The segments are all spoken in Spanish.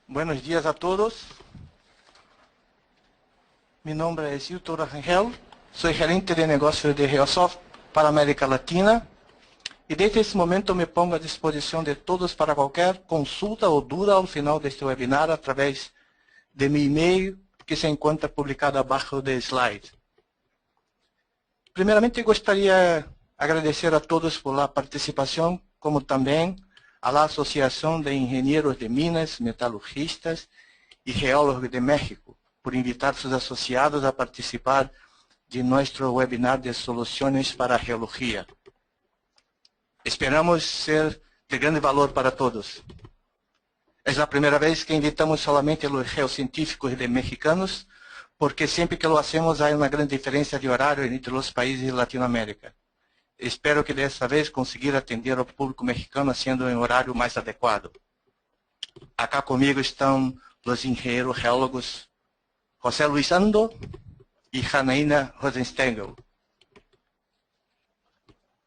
Buenos días a todos. Mi nombre es Hilton Rangel, soy gerente de negocios de Geosoft para América Latina y desde este momento me pongo a disposición de todos para cualquier consulta o duda al final de este webinar a través de mi email que se encuentra publicado abajo del slide. Primeramente gostaria agradecer a todos por la participación, como también a la Asociación de Ingenieros de Minas, Metalurgistas y Geólogos de México, por invitar sus asociados a participar de nuestro webinar de soluciones para geología. Esperamos ser de grande valor para todos. Es la primera vez que invitamos solamente a los geocientíficos de mexicanos, porque siempre que lo hacemos hay una gran diferencia de horario entre los países de Latinoamérica. Espero que desta vez conseguir atender ao público mexicano haciendo em horário mais adequado. Acá comigo estão os engenheiros geólogos José Luis Ando e Janaína Rosenstengel.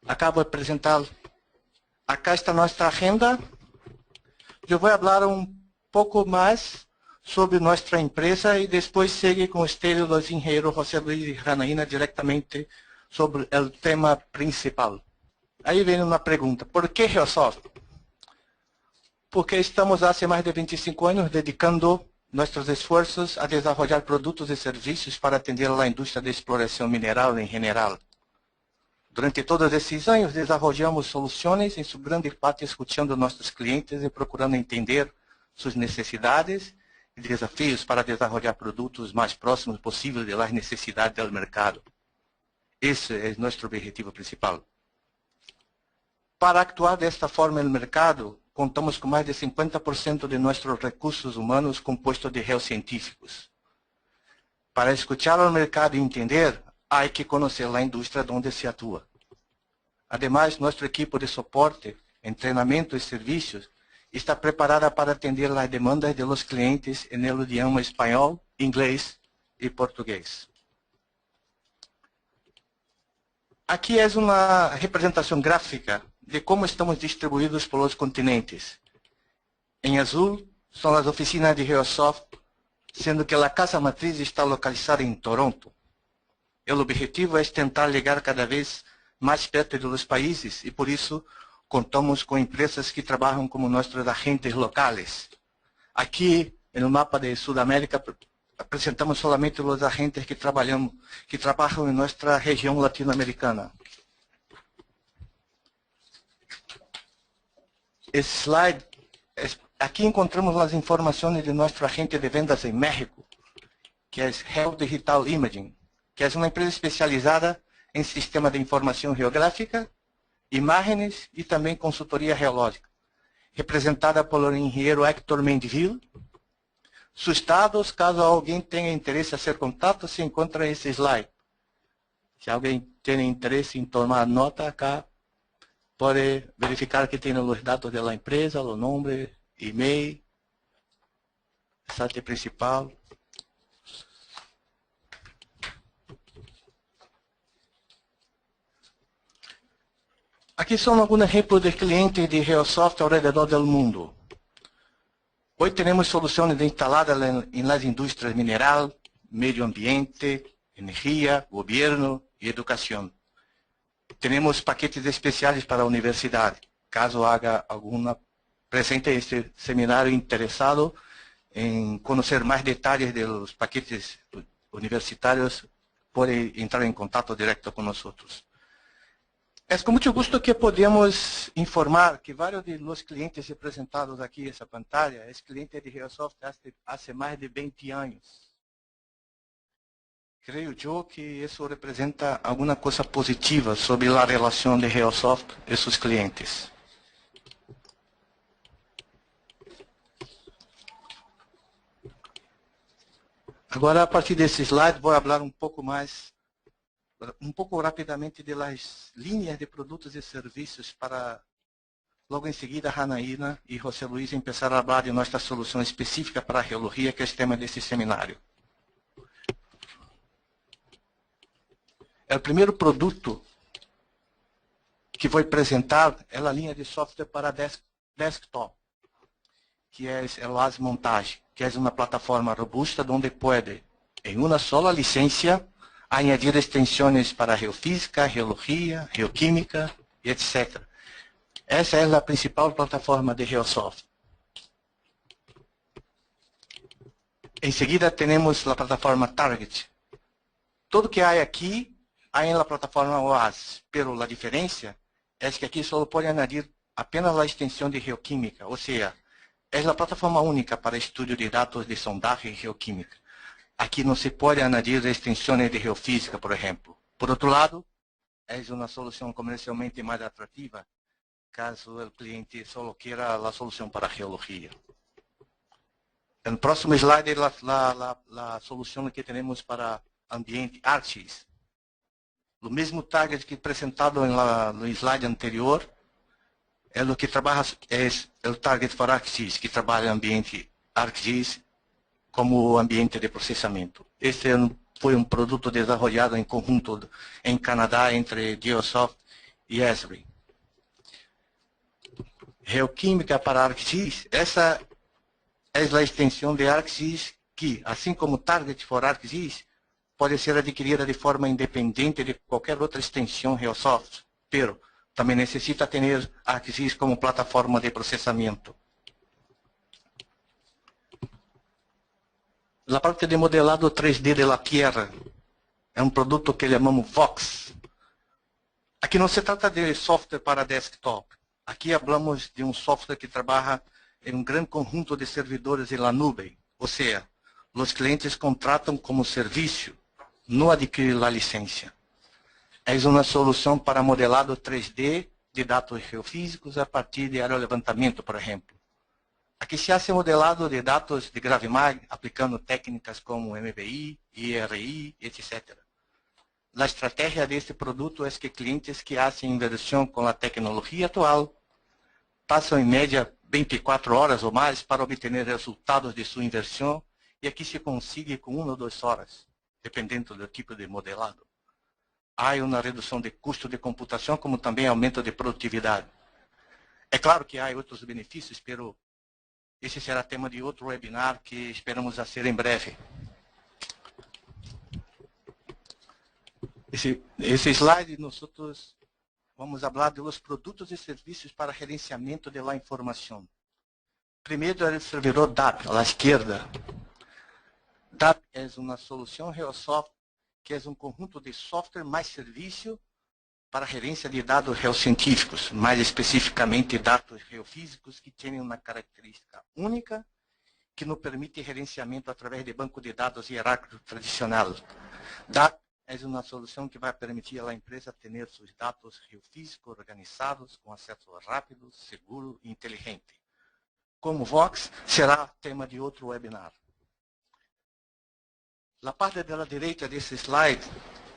Acabo de apresentar. Acá está nossa agenda. Eu vou falar pouco mais sobre nossa empresa e depois seguir com ustedes os engenheiros José Luis e Janaína diretamente sobre o tema principal. Aí vem uma pergunta: por que Geosoft? Porque estamos há mais de 25 anos dedicando nossos esforços a desenvolver produtos e serviços para atender a indústria de exploração mineral em geral. Durante todos esses anos, desenvolvemos soluções, em sua grande parte escutando nossos clientes e procurando entender suas necessidades e desafios para desenvolver produtos mais próximos possíveis das necessidades do mercado. Esse é nosso objetivo principal. Para actuar desta forma no mercado, contamos com mais de 50% de nossos recursos humanos compostos de geocientíficos. Para escutar o mercado e entender, há que conhecer a indústria onde se atua. Ademais, nosso equipo de suporte, treinamento e serviços está preparada para atender as demandas de los clientes no idioma espanhol, inglês e português. Aqui é uma representação gráfica de como estamos distribuídos pelos continentes. Em azul são as oficinas de Geosoft, sendo que a casa matriz está localizada em Toronto. O objetivo é tentar chegar cada vez mais perto dos países e por isso contamos com empresas que trabalham como nossos agentes locais. Aqui no mapa de Sudamérica apresentamos somente os agentes que trabalham em nossa região latino-americana. Esse slide, aqui encontramos as informações de nosso agente de vendas em México, que é Geo Digital Imaging, que é uma empresa especializada em sistema de informação geográfica, imagens e também consultoria geológica, representada pelo engenheiro Héctor Mendeville. Sus dados, caso alguém tenha interesse a ser contato, se encontra nesse slide. Se alguém tem interesse em tomar nota, acá pode verificar que tem os dados da empresa, o nome, e-mail, site principal. Aqui são alguns exemplos de clientes de Geosoft ao redor do mundo. Hoje temos soluções instaladas em las indústrias mineral, meio ambiente, energia, governo e educação. Temos paquetes especiais para a universidade. Caso haja alguma presente este seminário interessado em conhecer mais detalhes dos paquetes universitários, pode entrar em contato direto com nós. É com muito gosto que podemos informar que vários de los clientes representados aqui nessa pantalla é cliente de Geosoft há mais de 20 anos. Creio eu que isso representa alguma coisa positiva sobre a relação de Geosoft e seus clientes. Agora, a partir desse slide, vou falar um pouco rapidamente das linhas de produtos e serviços para, logo em seguida, Janaína e José Luis começar a falar de nossa solução específica para a geologia, que é o tema desse seminário. O primeiro produto que vou apresentar é a linha de software para desktop. que é el Oasis Montage, que é uma plataforma robusta onde pode, em uma sola licença, añadir extensões para geofísica, geologia, geoquímica, etc. Essa é a principal plataforma de Geosoft. Em seguida, temos a plataforma Target. Tudo que há aqui, há na plataforma Oasis, pero a diferença é que aqui só pode añadir apenas a extensão de geoquímica, ou seja, é a plataforma única para estudo de dados de sondagem geoquímica. Aqui não se pode añadir extensões de geofísica, por exemplo. Por outro lado, é uma solução comercialmente mais atrativa, caso o cliente só queira a solução para geologia. No próximo slide, a solução que temos para ambiente ArcGIS. O mesmo target que apresentado no slide anterior é o que trabalha, é o target para ArcGIS, que trabalha em ambiente ArcGIS como ambiente de processamento. Este foi um produto desenvolvido em conjunto em Canadá entre Geosoft e Esri. Geoquímica para ArcGIS, essa é a extensão de ArcGIS que, assim como Target for ArcGIS, pode ser adquirida de forma independente de qualquer outra extensão Geosoft, pero também necessita ter ArcGIS como plataforma de processamento. A parte de modelado 3D de la Tierra é um produto que chamamos Vox. Aqui não se trata de software para desktop. Aqui falamos de um software que trabalha em um grande conjunto de servidores na nuvem. Ou seja, os clientes contratam como serviço, não adquirem a licença. É uma solução para modelado 3D de dados geofísicos a partir de aerolevantamento, por exemplo. Aqui se hace modelado de dados de GraviMag, aplicando técnicas como MBI, IRI, etc. A estratégia deste produto é que clientes que fazem inversão com a tecnologia atual passam em média 24 horas ou mais para obter resultados de sua inversão, e aqui se consegue com 1 ou 2 horas, dependendo do tipo de modelado. Há uma redução de custo de computação, como também aumento de produtividade. É claro que há outros benefícios, pero esse será tema de outro webinar que esperamos fazer em breve. Esse slide, nós vamos falar dos produtos e serviços para gerenciamento da informação. Primeiro é o servidor DAP, à esquerda. DAP é uma solução Geosoft, que é um conjunto de software mais serviço para gerência de dados geocientíficos, mais especificamente dados geofísicos que têm uma característica única que nos permite gerenciamento através de banco de dados hierárquico tradicional. DAP é uma solução que vai permitir à empresa ter seus dados geofísicos organizados com acesso rápido, seguro e inteligente. Como Vox, será tema de outro webinar. A parte da direita desse slide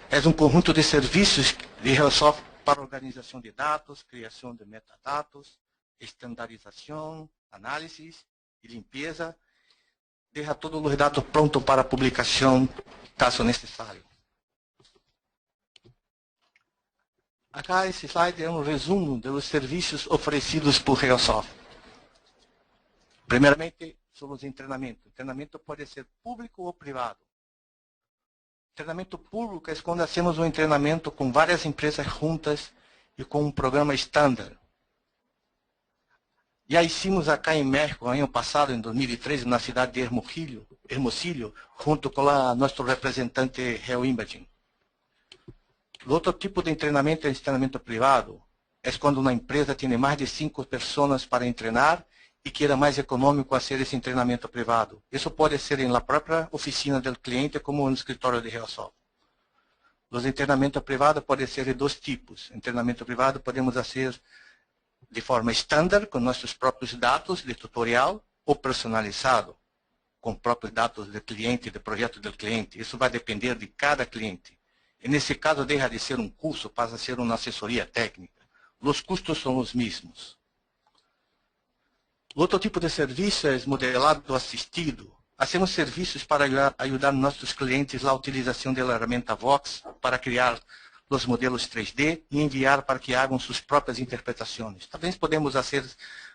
é um conjunto de serviços de Geosoft para organização de dados, criação de metadados, estandarização, análise e limpeza. Deixa todos os dados prontos para publicação, caso necessário. Acá esse slide é um resumo dos serviços oferecidos por Geosoft. Primeiramente, sobre os treinamentos. O treinamento pode ser público ou privado. Treinamento público é quando hacemos um treinamento com várias empresas juntas e com um programa estándar. Já hicimos acá em México, ano passado, em 2013, na cidade de Hermosillo, junto com nosso representante GeoImaging. O outro tipo de treinamento é treinamento privado. É quando uma empresa tem mais de 5 pessoas para treinar e queira mais econômico fazer esse treinamento privado. Isso pode ser na própria oficina do cliente como no escritório de Geosoft. Os treinamentos privados podem ser de 2 tipos. Em treinamento privado podemos fazer de forma estándar, com nossos próprios dados de tutorial, ou personalizado, com próprios dados do cliente, do projeto do cliente. Isso vai depender de cada cliente. E nesse caso, deixa de ser um curso, passa a ser uma assessoria técnica. Os custos são os mesmos. Outro tipo de serviço é modelado assistido. Hacemos serviços para ajudar nossos clientes na utilização da ferramenta Vox para criar os modelos 3D e enviar para que hagam suas próprias interpretações. Também podemos fazer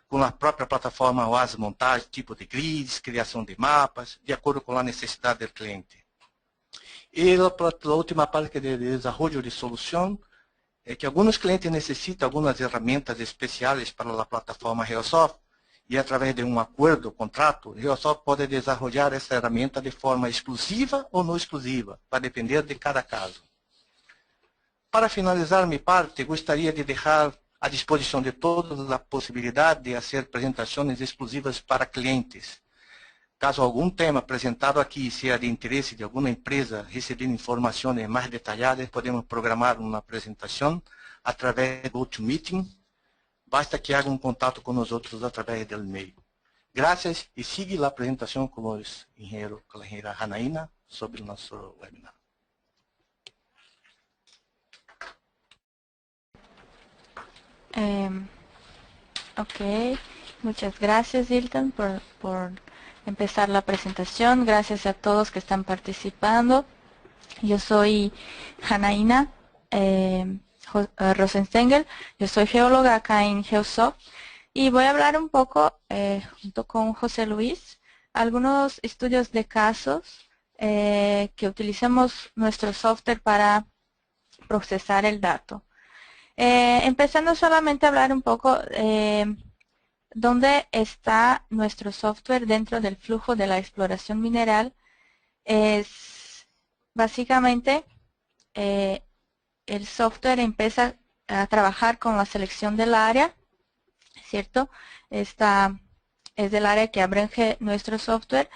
com a própria plataforma OAS Montagem, tipo de grids, criação de mapas, de acordo com a necessidade do cliente. E a última parte que é de desenvolvimento de solução, é que alguns clientes necessitam algumas ferramentas especiais para a plataforma Geosoft, e através de um acordo, contrato, Geosoft pode desenvolver essa ferramenta de forma exclusiva ou não exclusiva, vai depender de cada caso. Para finalizar minha parte, gostaria de deixar à disposição de todos a possibilidade de fazer apresentações exclusivas para clientes. Caso algum tema apresentado aqui seja de interesse de alguma empresa receber informações mais detalhadas, podemos programar uma apresentação através do GoToMeeting. Basta que haja um contato com nós outros através do e-mail. Graças e siga a apresentação com o engenheiro, com a engenheira Janaína sobre o nosso webinar. Ok, muchas gracias, Hilton, por empezar la presentación. Gracias a todos que están participando. Yo soy Janaína Rosenstengel, yo soy geóloga acá en Geosoft y voy a hablar un poco, junto con José Luis, algunos estudios de casos que utilizamos nuestro software para procesar el dato. Empezando solamente a hablar un poco dónde está nuestro software dentro del flujo de la exploración mineral. Es básicamente el software empieza a trabajar con la selección del área, ¿cierto? Esta es el área que abrange nuestro software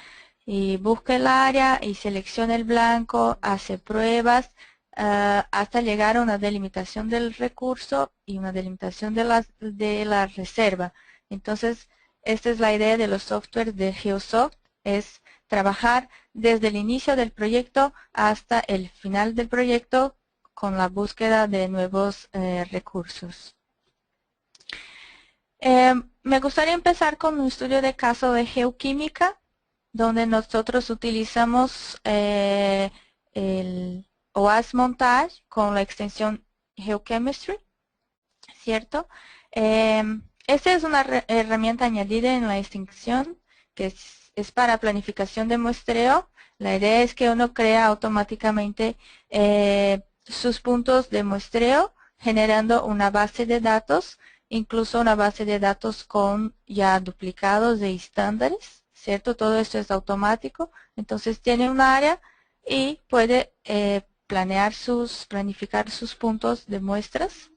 y busca el área y selecciona el blanco, hace pruebas, hasta llegar a una delimitación del recurso y una delimitación de la reserva. Entonces, esta es la idea de los softwares de Geosoft, es trabajar desde el inicio del proyecto hasta el final del proyecto con la búsqueda de nuevos recursos. Me gustaría empezar con un estudio de caso de geoquímica, donde nosotros utilizamos el OAS Montage con la extensión Geochemistry, ¿cierto? Esta es una herramienta añadida en la extensión que es para planificación de muestreo. La idea es que uno crea automáticamente sus puntos de muestreo generando una base de datos, incluso una base de datos con ya duplicados de estándares, ¿cierto? Todo esto es automático. Entonces tiene un área y puede planificar sus puntos de muestras.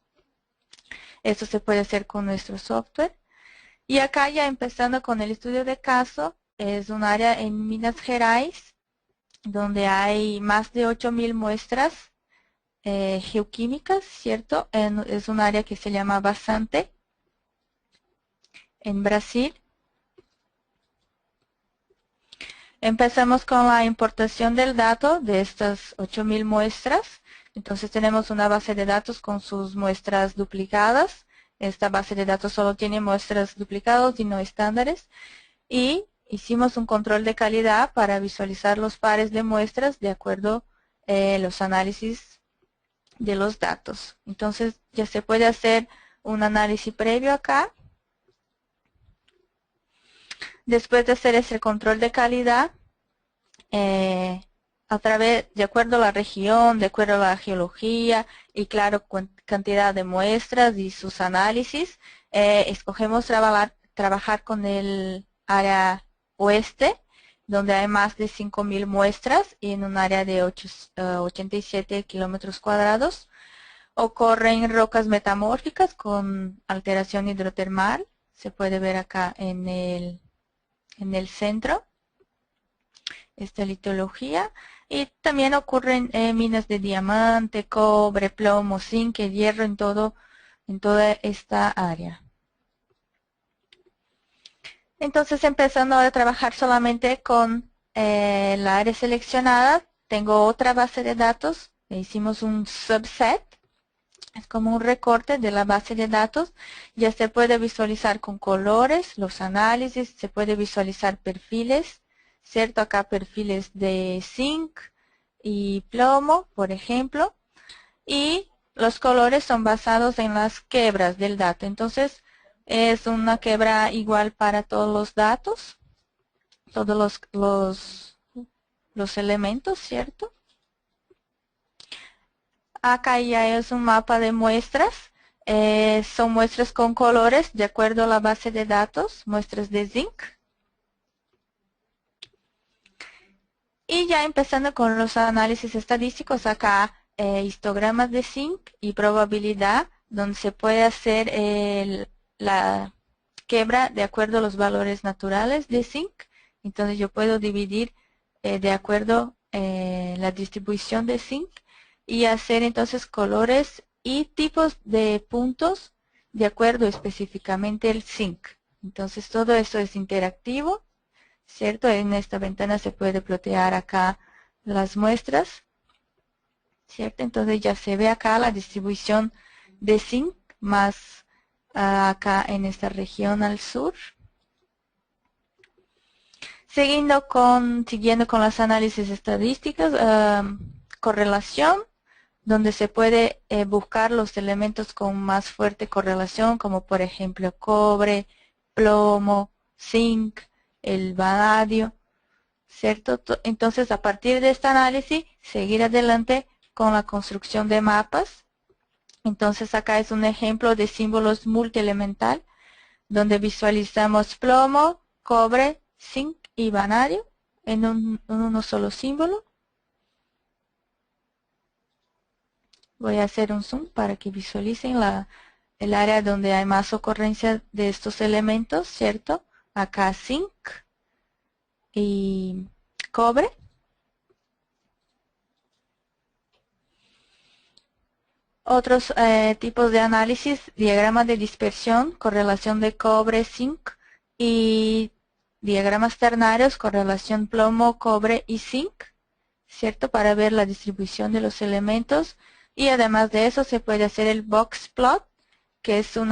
Esto se puede hacer con nuestro software. Y acá ya empezando con el estudio de caso, es un área en Minas Gerais, donde hay más de 8.000 muestras geoquímicas, ¿cierto? Es un área que se llama Vazante, en Brasil. Empezamos con la importación del dato de estas 8.000 muestras. Entonces tenemos una base de datos con sus muestras duplicadas. Esta base de datos solo tiene muestras duplicadas y no estándares. Y hicimos un control de calidad para visualizar los pares de muestras de acuerdo a los análisis de los datos. Entonces ya se puede hacer un análisis previo acá. Después de hacer ese control de calidad, de acuerdo a la región, de acuerdo a la geología y claro, cantidad de muestras y sus análisis, escogemos trabajar con el área oeste, donde hay más de 5.000 muestras y en un área de 87 kilómetros cuadrados. Ocurren rocas metamórficas con alteración hidrotermal, se puede ver acá en el centro, esta litología, y también ocurren minas de diamante, cobre, plomo, zinc, hierro en toda esta área. Entonces, empezando a trabajar solamente con la área seleccionada, tengo otra base de datos, hicimos un subset, es como un recorte de la base de datos, ya se puede visualizar con colores, los análisis, se puede visualizar perfiles, ¿cierto? Acá perfiles de zinc y plomo, por ejemplo, y los colores son basados en las quebras del dato. Entonces, Es una quebra igual para todos los datos, todos los elementos, ¿cierto? Acá ya es un mapa de muestras. Son muestras con colores de acuerdo a la base de datos, muestras de zinc. Y ya empezando con los análisis estadísticos, acá histogramas de zinc y probabilidad, donde se puede hacer la quebra de acuerdo a los valores naturales de zinc. Entonces yo puedo dividir de acuerdo a la distribución de zinc y hacer entonces colores y tipos de puntos de acuerdo específicamente al zinc. Entonces todo esto es interactivo, ¿cierto? En esta ventana se puede plotear acá las muestras, ¿cierto? Entonces ya se ve acá la distribución de zinc más acá en esta región al sur. Siguiendo con los análisis estadísticos, correlación, donde se puede buscar los elementos con más fuerte correlación, como por ejemplo cobre, plomo, zinc, el vanadio, ¿cierto? Entonces, a partir de este análisis, seguir adelante con la construcción de mapas. Entonces, acá es un ejemplo de símbolos multielemental, donde visualizamos plomo, cobre, zinc y vanadio en uno solo símbolo. Voy a hacer un zoom para que visualicen el área donde hay más ocurrencia de estos elementos, ¿cierto? Acá zinc y cobre. Otros tipos de análisis, diagramas de dispersión, correlación de cobre, zinc y diagramas ternarios, correlación plomo, cobre y zinc, ¿cierto? Para ver la distribución de los elementos. Y además de eso se puede hacer el box plot, que es un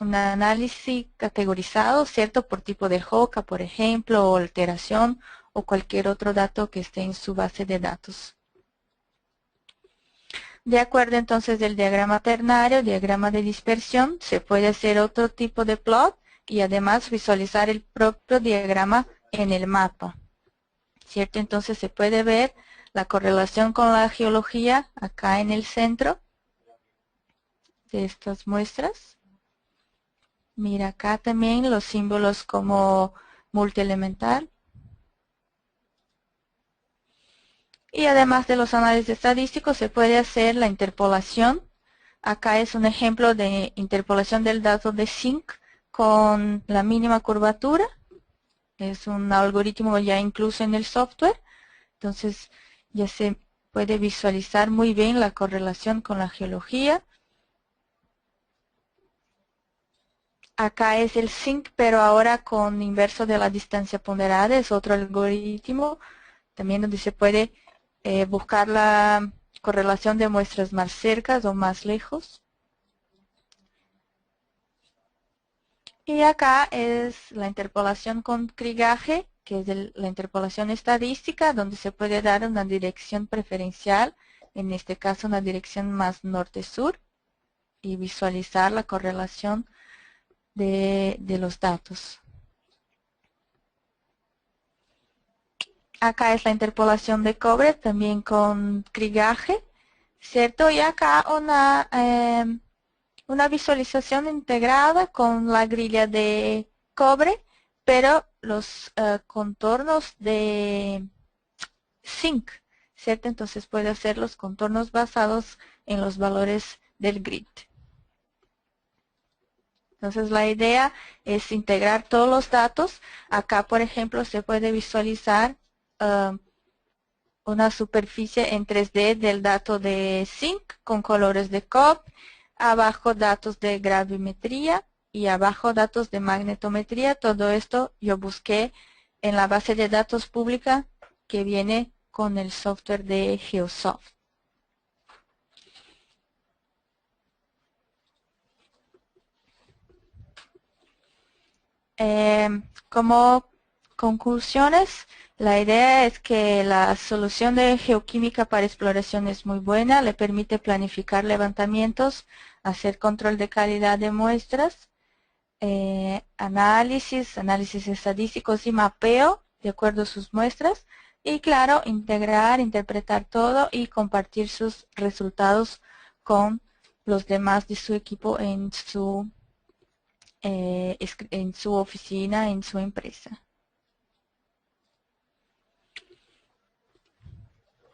análisis categorizado, ¿cierto? Por tipo de JOCA, por ejemplo, o alteración o cualquier otro dato que esté en su base de datos. De acuerdo entonces del diagrama ternario, diagrama de dispersión, se puede hacer otro tipo de plot y además visualizar el propio diagrama en el mapa, ¿cierto? Entonces se puede ver la correlación con la geología acá en el centro de estas muestras. Mira acá también los símbolos como multielemental. Y además de los análisis estadísticos se puede hacer la interpolación. Acá es un ejemplo de interpolación del dato de zinc con la mínima curvatura. Es un algoritmo ya incluso en el software. Entonces ya se puede visualizar muy bien la correlación con la geología. Acá es el zinc, pero ahora con inverso de la distancia ponderada. Es otro algoritmo también donde se puede buscar la correlación de muestras más cercas o más lejos. Y acá es la interpolación con Krigage, que es la interpolación estadística, donde se puede dar una dirección preferencial, en este caso una dirección más norte-sur, y visualizar la correlación de los datos. Acá es la interpolación de cobre, también con Krigage, ¿cierto? Y acá una visualización integrada con la grilla de cobre, pero los contornos de zinc, ¿cierto? Entonces puede hacer los contornos basados en los valores del grid. Entonces la idea es integrar todos los datos. Acá, por ejemplo, se puede visualizar una superficie en 3D del dato de zinc con colores de COP, abajo datos de gravimetría y abajo datos de magnetometría. Todo esto yo busqué en la base de datos pública que viene con el software de Geosoft. Como conclusiones, La idea es que la solución de geoquímica para exploración es muy buena, le permite planificar levantamientos, hacer control de calidad de muestras, análisis estadísticos y mapeo de acuerdo a sus muestras y claro, integrar, interpretar todo y compartir sus resultados con los demás de su equipo en su oficina, en su empresa.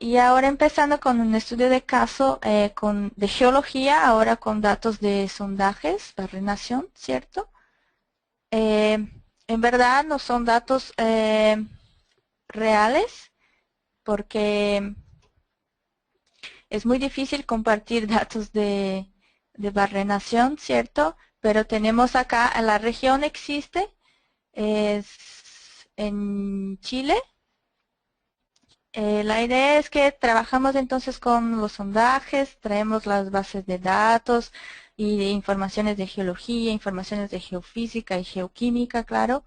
Y ahora empezando con un estudio de caso de geología, ahora con datos de sondajes, barrenación, ¿cierto? En verdad no son datos reales porque es muy difícil compartir datos de barrenación, ¿cierto? Pero tenemos acá, la región existe, es en Chile. La idea es que trabajamos entonces con los sondajes, traemos las bases de datos y de informaciones de geología, informaciones de geofísica y geoquímica, claro,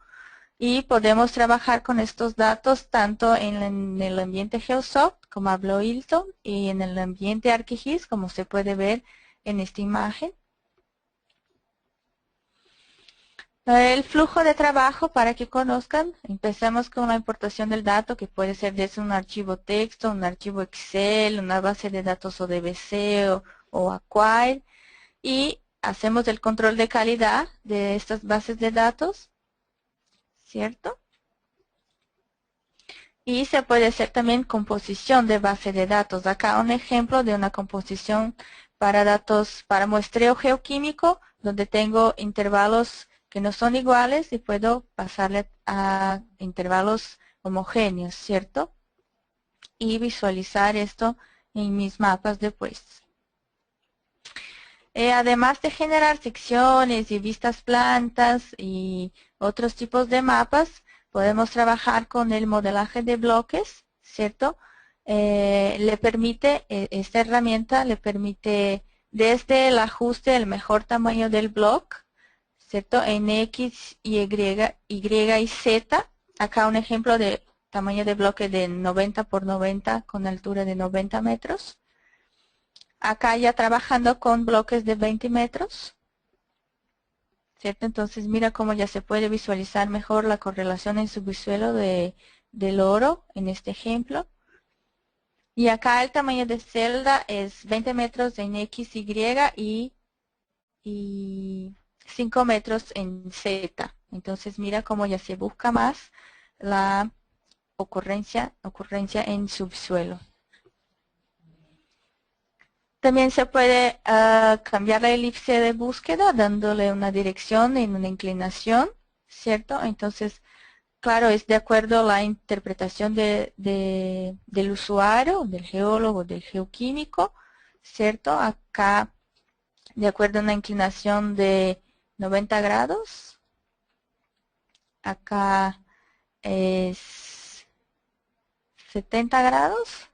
y podemos trabajar con estos datos tanto en el ambiente GeoSoft, como habló Hilton, y en el ambiente ArcGIS, como se puede ver en esta imagen. El flujo de trabajo, para que conozcan, empezamos con la importación del dato, que puede ser desde un archivo texto, un archivo Excel, una base de datos ODBC o Acquire, y hacemos el control de calidad de estas bases de datos, ¿cierto? Y se puede hacer también composición de base de datos. Acá un ejemplo de una composición para datos, para muestreo geoquímico, donde tengo intervalos que no son iguales y puedo pasarle a intervalos homogéneos, ¿cierto? Y visualizar esto en mis mapas después. Además de generar secciones y vistas plantas y otros tipos de mapas, podemos trabajar con el modelaje de bloques, ¿cierto? Esta herramienta le permite desde el ajuste del mejor tamaño del bloque, ¿cierto? En X, Y y Z. Acá un ejemplo de tamaño de bloque de 90 por 90 con altura de 90 metros. Acá ya trabajando con bloques de 20 metros, ¿cierto? Entonces mira cómo ya se puede visualizar mejor la correlación en subsuelo del oro en este ejemplo. Y acá el tamaño de celda es 20 metros en X, Y y 5 metros en Z. Entonces mira cómo ya se busca más la ocurrencia en subsuelo. También se puede cambiar la elipse de búsqueda dándole una dirección en una inclinación, ¿cierto? Entonces, claro, es de acuerdo a la interpretación del usuario, del geólogo, del geoquímico, ¿cierto? Acá, de acuerdo a una inclinación de 90 grados, acá es 70 grados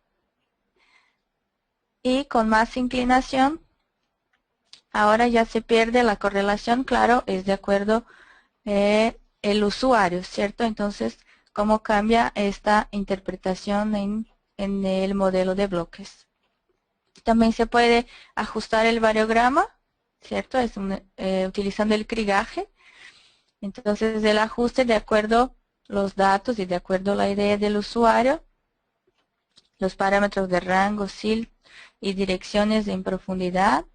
y con más inclinación ahora ya se pierde la correlación, claro, es de acuerdo el usuario, ¿cierto? Entonces, ¿cómo cambia esta interpretación en el modelo de bloques? También se puede ajustar el variograma, ¿cierto? Utilizando el crigaje. Entonces, el ajuste de acuerdo a los datos y de acuerdo a la idea del usuario, los parámetros de rango, silt y direcciones en profundidad,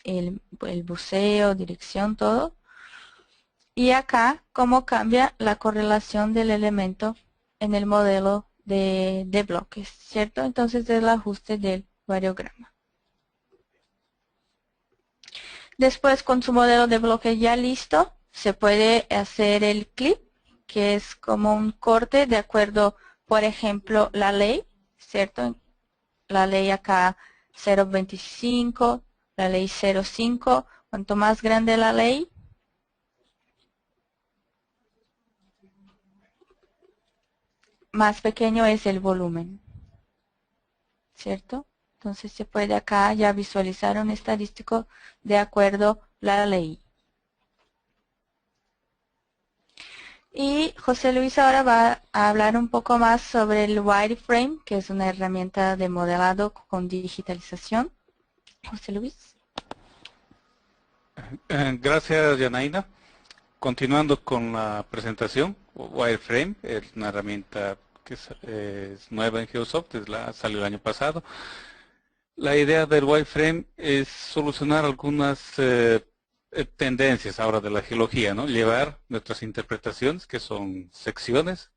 el buceo, dirección, todo. Y acá, cómo cambia la correlación del elemento en el modelo de bloques, ¿cierto? Entonces, es el ajuste del variograma. Después, con su modelo de bloque ya listo, se puede hacer el clip, que es como un corte de acuerdo, por ejemplo, la ley, ¿cierto? La ley acá 0.25, la ley 0.5. Cuanto más grande la ley, más pequeño es el volumen, ¿cierto? Entonces se puede acá ya visualizar un estadístico de acuerdo a la ley. Y José Luis ahora va a hablar un poco más sobre el wireframe, que es una herramienta de modelado con digitalización. José Luis. Gracias, Yanaina. Continuando con la presentación, Wireframe es una herramienta que es nueva en Geosoft, salió el año pasado. La idea del wireframe es solucionar algunas tendencias ahora de la geología, ¿no? Llevar nuestras interpretaciones, que son secciones,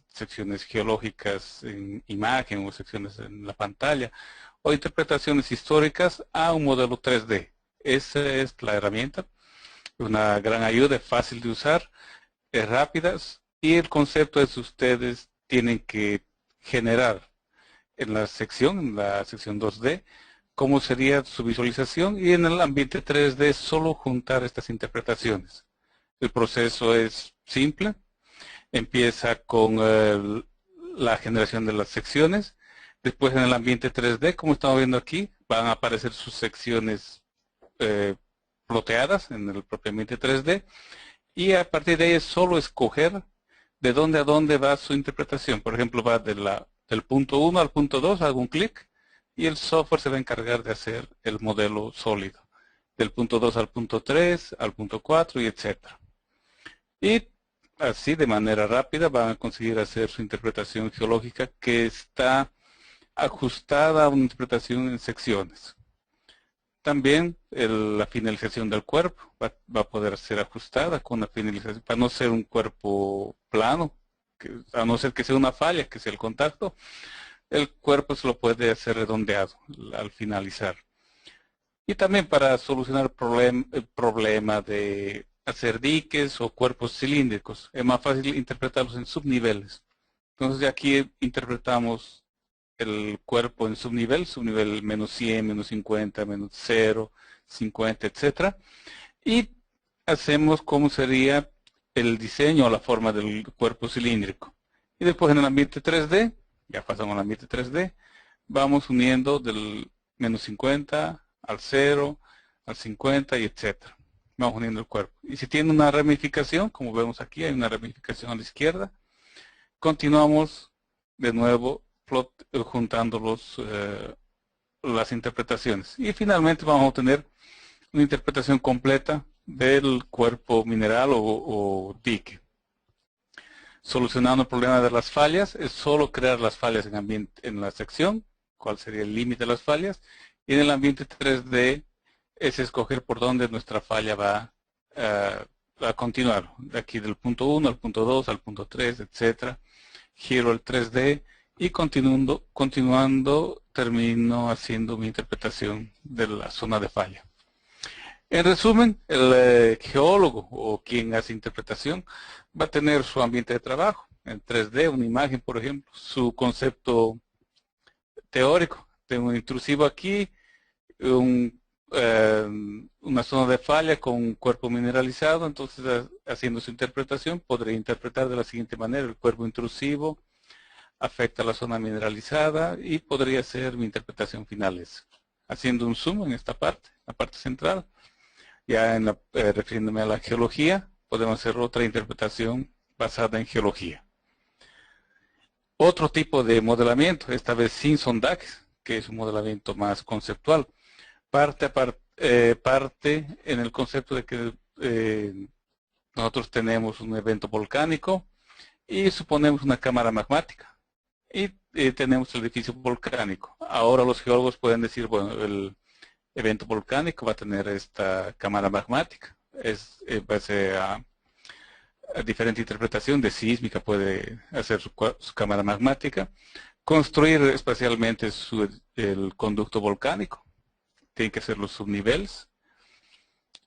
secciones geológicas en imagen o secciones en la pantalla, o interpretaciones históricas a un modelo 3D. Esa es la herramienta, una gran ayuda, es fácil de usar, es rápida, y el concepto es que ustedes tienen que generar en la sección 2D, cómo sería su visualización, y en el ambiente 3D solo juntar estas interpretaciones. El proceso es simple, empieza con la generación de las secciones, después en el ambiente 3D, como estamos viendo aquí, van a aparecer sus secciones ploteadas en el propio ambiente 3D, y a partir de ahí es solo escoger de dónde a dónde va su interpretación. Por ejemplo, va del punto 1 al punto 2, hago un clic, y el software se va a encargar de hacer el modelo sólido. Del punto 2 al punto 3, al punto 4, y etcétera. Y así, de manera rápida, van a conseguir hacer su interpretación geológica, que está ajustada a una interpretación en secciones. También la finalización del cuerpo va a poder ser ajustada con la finalización, para no ser un cuerpo plano, a no ser que sea una falla, que sea el contacto, el cuerpo se lo puede hacer redondeado al finalizar. Y también para solucionar el problema de hacer diques o cuerpos cilíndricos, es más fácil interpretarlos en subniveles. Entonces aquí interpretamos el cuerpo en subnivel menos 100, menos 50, menos 0, 50, etcétera, y hacemos cómo sería el diseño o la forma del cuerpo cilíndrico. Y después en el ambiente 3D, ya pasamos al ambiente 3D, vamos uniendo del menos 50 al 0, al 50 y etcétera. Vamos uniendo el cuerpo. Y si tiene una ramificación, como vemos aquí, hay una ramificación a la izquierda, continuamos de nuevo juntando las interpretaciones. Y finalmente vamos a obtener una interpretación completa del cuerpo mineral o dique. Solucionando el problema de las fallas es solo crear las fallas en la sección, cuál sería el límite de las fallas, y en el ambiente 3D es escoger por dónde nuestra falla va a continuar, de aquí del punto 1 al punto 2, al punto 3, etcétera. Giro el 3D y continuando termino haciendo mi interpretación de la zona de falla. En resumen, el geólogo o quien hace interpretación va a tener su ambiente de trabajo en 3D, una imagen por ejemplo, su concepto teórico, tengo un intrusivo aquí, una zona de falla con un cuerpo mineralizado, entonces haciendo su interpretación podría interpretar de la siguiente manera: el cuerpo intrusivo afecta la zona mineralizada, y podría ser mi interpretación final es, haciendo un zoom en esta parte, la parte central, ya refiriéndome a la geología, podemos hacer otra interpretación basada en geología. Otro tipo de modelamiento, esta vez sin sondajes, que es un modelamiento más conceptual, parte en el concepto de que nosotros tenemos un evento volcánico y suponemos una cámara magmática. Y tenemos el edificio volcánico. Ahora los geólogos pueden decir, bueno, el evento volcánico va a tener esta cámara magmática. Va a ser a diferente interpretación de sísmica, puede hacer su cámara magmática. Construir espacialmente el conducto volcánico. Tiene que ser los subniveles.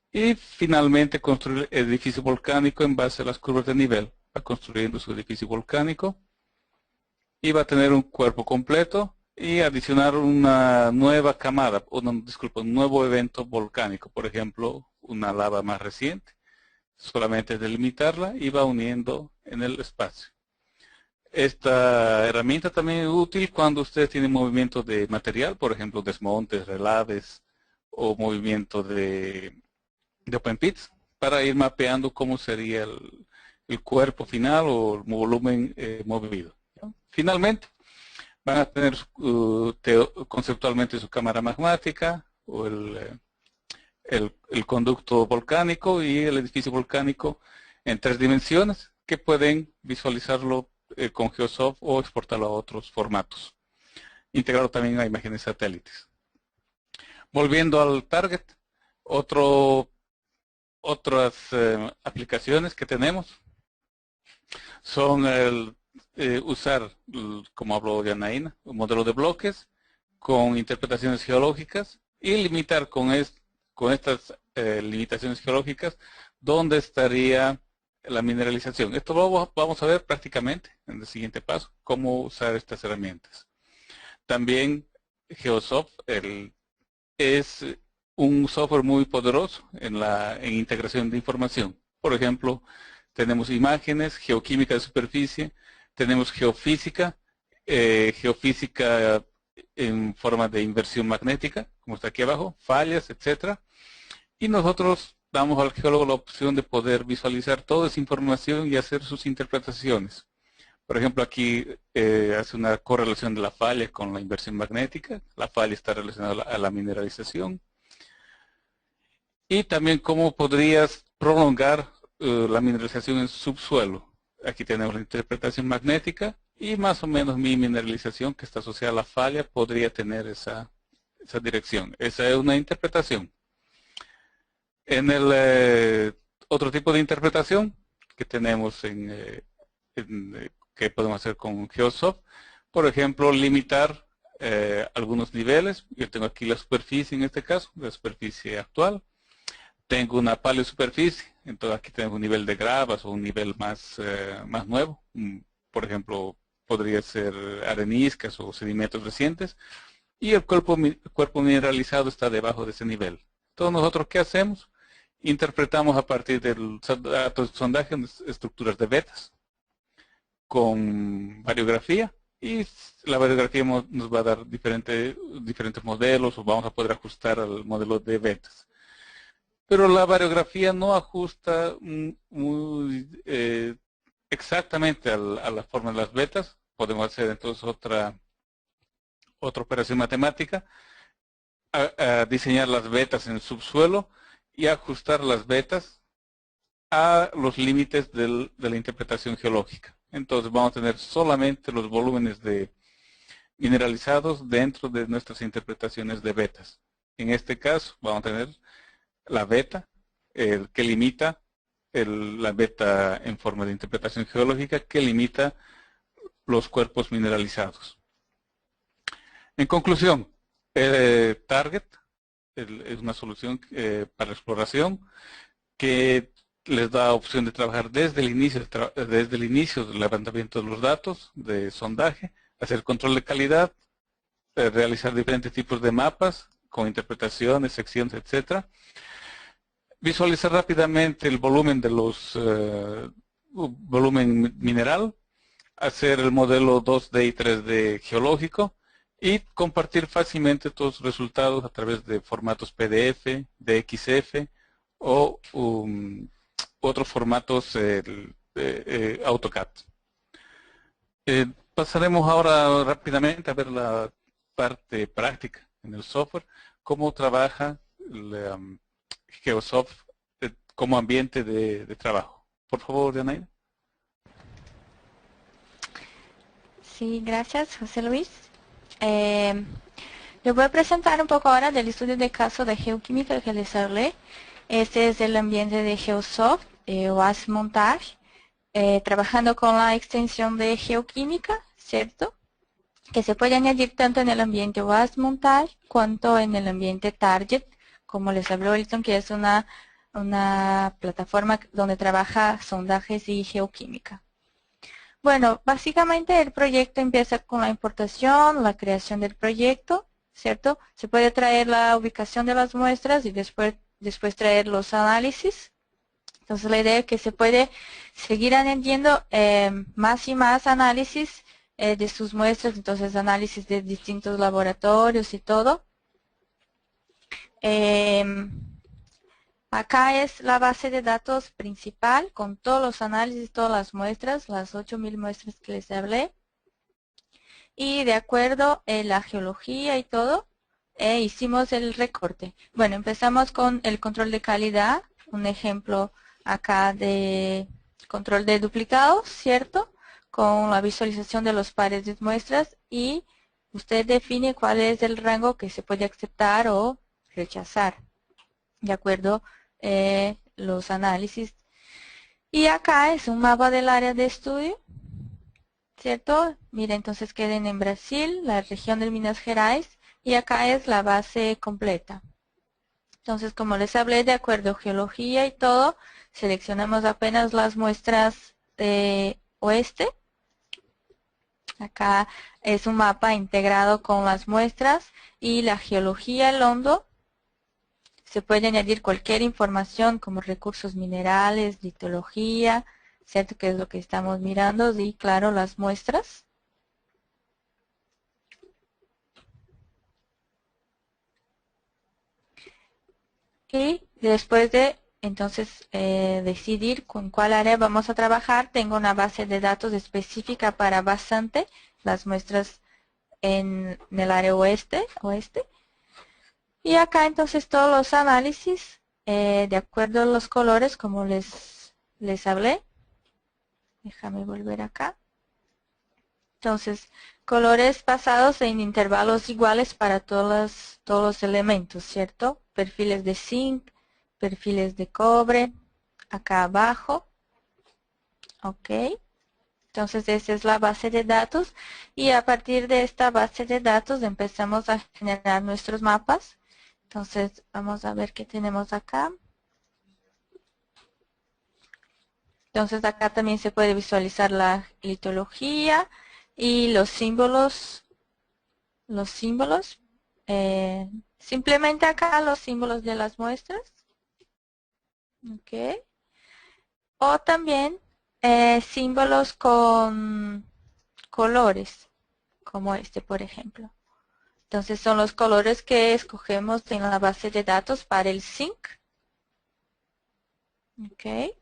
Y finalmente construir el edificio volcánico en base a las curvas de nivel. Va construyendo su edificio volcánico y va a tener un cuerpo completo y adicionar una nueva camada, un nuevo evento volcánico, por ejemplo, una lava más reciente. Solamente delimitarla y va uniendo en el espacio. Esta herramienta también es útil cuando ustedes tienen movimiento de material, por ejemplo, desmontes, relaves o movimiento de open pits, para ir mapeando cómo sería el cuerpo final o el volumen movido. Finalmente, van a tener conceptualmente su cámara magmática o el conducto volcánico y el edificio volcánico en 3 dimensiones que pueden visualizarlo con Geosoft o exportarlo a otros formatos. Integrarlo también a imágenes satélites. Volviendo al target, otras aplicaciones que tenemos son usar, como habló Janaína, un modelo de bloques con interpretaciones geológicas y limitar con estas limitaciones geológicas dónde estaría la mineralización. Esto vamos a ver prácticamente en el siguiente paso, cómo usar estas herramientas. También Geosoft es un software muy poderoso en integración de información. Por ejemplo, tenemos imágenes, geoquímica de superficie, tenemos geofísica, geofísica en forma de inversión magnética, como está aquí abajo, fallas, etcétera. Y nosotros damos al geólogo la opción de poder visualizar toda esa información y hacer sus interpretaciones. Por ejemplo, aquí hace una correlación de la falla con la inversión magnética. La falla está relacionada a la mineralización. Y también cómo podrías prolongar la mineralización en subsuelo. Aquí tenemos la interpretación magnética y más o menos mi mineralización que está asociada a la falla podría tener esa dirección. Esa es una interpretación. En el otro tipo de interpretación que tenemos que podemos hacer con Geosoft, por ejemplo, limitar algunos niveles. Yo tengo aquí la superficie en este caso, la superficie actual. Tengo una paleosuperficie, entonces aquí tenemos un nivel de gravas o un nivel más nuevo. Por ejemplo, podría ser areniscas o sedimentos recientes. Y el cuerpo mineralizado está debajo de ese nivel. Entonces, ¿nosotros qué hacemos? Interpretamos a partir del datos de sondaje estructuras de vetas con variografía. Y la variografía nos va a dar diferentes modelos o vamos a poder ajustar al modelo de vetas. Pero la variografía no ajusta muy exactamente a la forma de las vetas. Podemos hacer entonces otra operación matemática, a diseñar las vetas en el subsuelo y ajustar las vetas a los límites de la interpretación geológica. Entonces vamos a tener solamente los volúmenes mineralizados dentro de nuestras interpretaciones de vetas. En este caso vamos a tener la beta, que limita la beta en forma de interpretación geológica, que limita los cuerpos mineralizados. En conclusión, Target es una solución para exploración que les da opción de trabajar desde el inicio del levantamiento de los datos, de sondaje, hacer control de calidad, realizar diferentes tipos de mapas con interpretaciones, secciones, etcétera. Visualizar rápidamente el volumen de volumen mineral, hacer el modelo 2D y 3D geológico y compartir fácilmente todos los resultados a través de formatos PDF, DXF o otros formatos AutoCAD. Pasaremos ahora rápidamente a ver la parte práctica en el software, cómo trabaja Geosoft como ambiente de trabajo. Por favor, Janaína. Sí, gracias, José Luis. Les voy a presentar un poco ahora del estudio de caso de geoquímica que les hablé. Este es el ambiente de Geosoft, OAS Montage, trabajando con la extensión de geoquímica, ¿cierto? Que se puede añadir tanto en el ambiente OAS Montage cuanto en el ambiente Target, como les habló Wilson, que es una plataforma donde trabaja sondajes y geoquímica. Bueno, básicamente el proyecto empieza con la importación, la creación del proyecto, ¿cierto? Se puede traer la ubicación de las muestras y después traer los análisis. Entonces la idea es que se puede seguir añadiendo más y más análisis de sus muestras, entonces análisis de distintos laboratorios y todo. Acá es la base de datos principal con todos los análisis, todas las muestras, las 8000 muestras que les hablé. Y de acuerdo a la geología y todo, hicimos el recorte. Bueno, empezamos con el control de calidad, un ejemplo acá de control de duplicados, ¿cierto? Con la visualización de los pares de muestras y usted define cuál es el rango que se puede aceptar o rechazar, de acuerdo los análisis. Y acá es un mapa del área de estudio, ¿cierto? Mira, entonces queden en Brasil, la región de Minas Gerais, y acá es la base completa. Entonces, como les hablé, de acuerdo a geología y todo, seleccionamos apenas las muestras de oeste. Acá es un mapa integrado con las muestras y la geología, el hondo. Se puede añadir cualquier información como recursos minerales, litología, ¿cierto? Que es lo que estamos mirando, y claro, las muestras. Y después de entonces decidir con cuál área vamos a trabajar, tengo una base de datos específica para bastante las muestras en el área oeste. Y acá entonces todos los análisis de acuerdo a los colores como les hablé. Déjame volver acá. Entonces, colores pasados en intervalos iguales para todos los elementos, ¿cierto? Perfiles de zinc, perfiles de cobre, acá abajo. Ok. Entonces, esa es la base de datos. Y a partir de esta base de datos empezamos a generar nuestros mapas. Entonces, vamos a ver qué tenemos acá. Entonces, acá también se puede visualizar la litología y los símbolos. Simplemente acá los símbolos de las muestras. Ok. O también símbolos con colores, como este, por ejemplo. Entonces son los colores que escogemos en la base de datos para el zinc. Ok.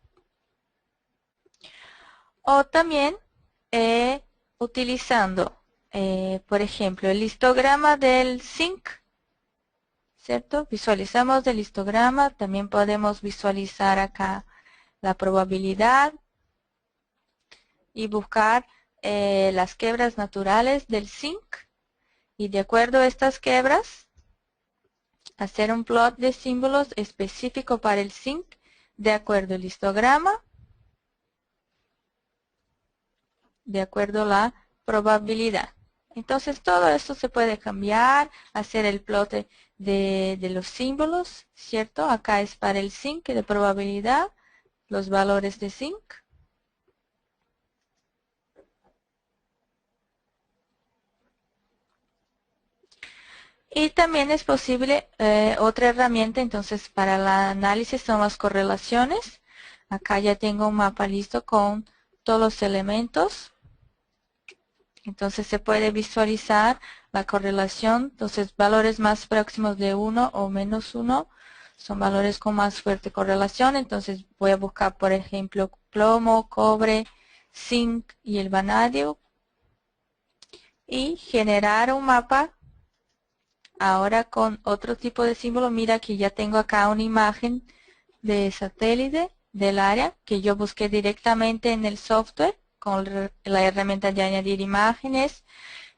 O también utilizando, por ejemplo, el histograma del zinc, ¿cierto? Visualizamos el histograma, también podemos visualizar acá la probabilidad y buscar las quebras naturales del zinc y de acuerdo a estas quebras hacer un plot de símbolos específico para el zinc de acuerdo al histograma, de acuerdo a la probabilidad. Entonces todo esto se puede cambiar, hacer el plot de los símbolos, ¿cierto? Acá es para el zinc de probabilidad, los valores de zinc. Y también es posible otra herramienta, entonces para el análisis son las correlaciones. Acá ya tengo un mapa listo con todos los elementos. Entonces se puede visualizar la correlación. Entonces valores más próximos de 1 o menos 1 son valores con más fuerte correlación. Entonces voy a buscar, por ejemplo, plomo, cobre, zinc y el vanadio. Y generar un mapa. Ahora con otro tipo de símbolo, mira que ya tengo acá una imagen de satélite del área que yo busqué directamente en el software con la herramienta de añadir imágenes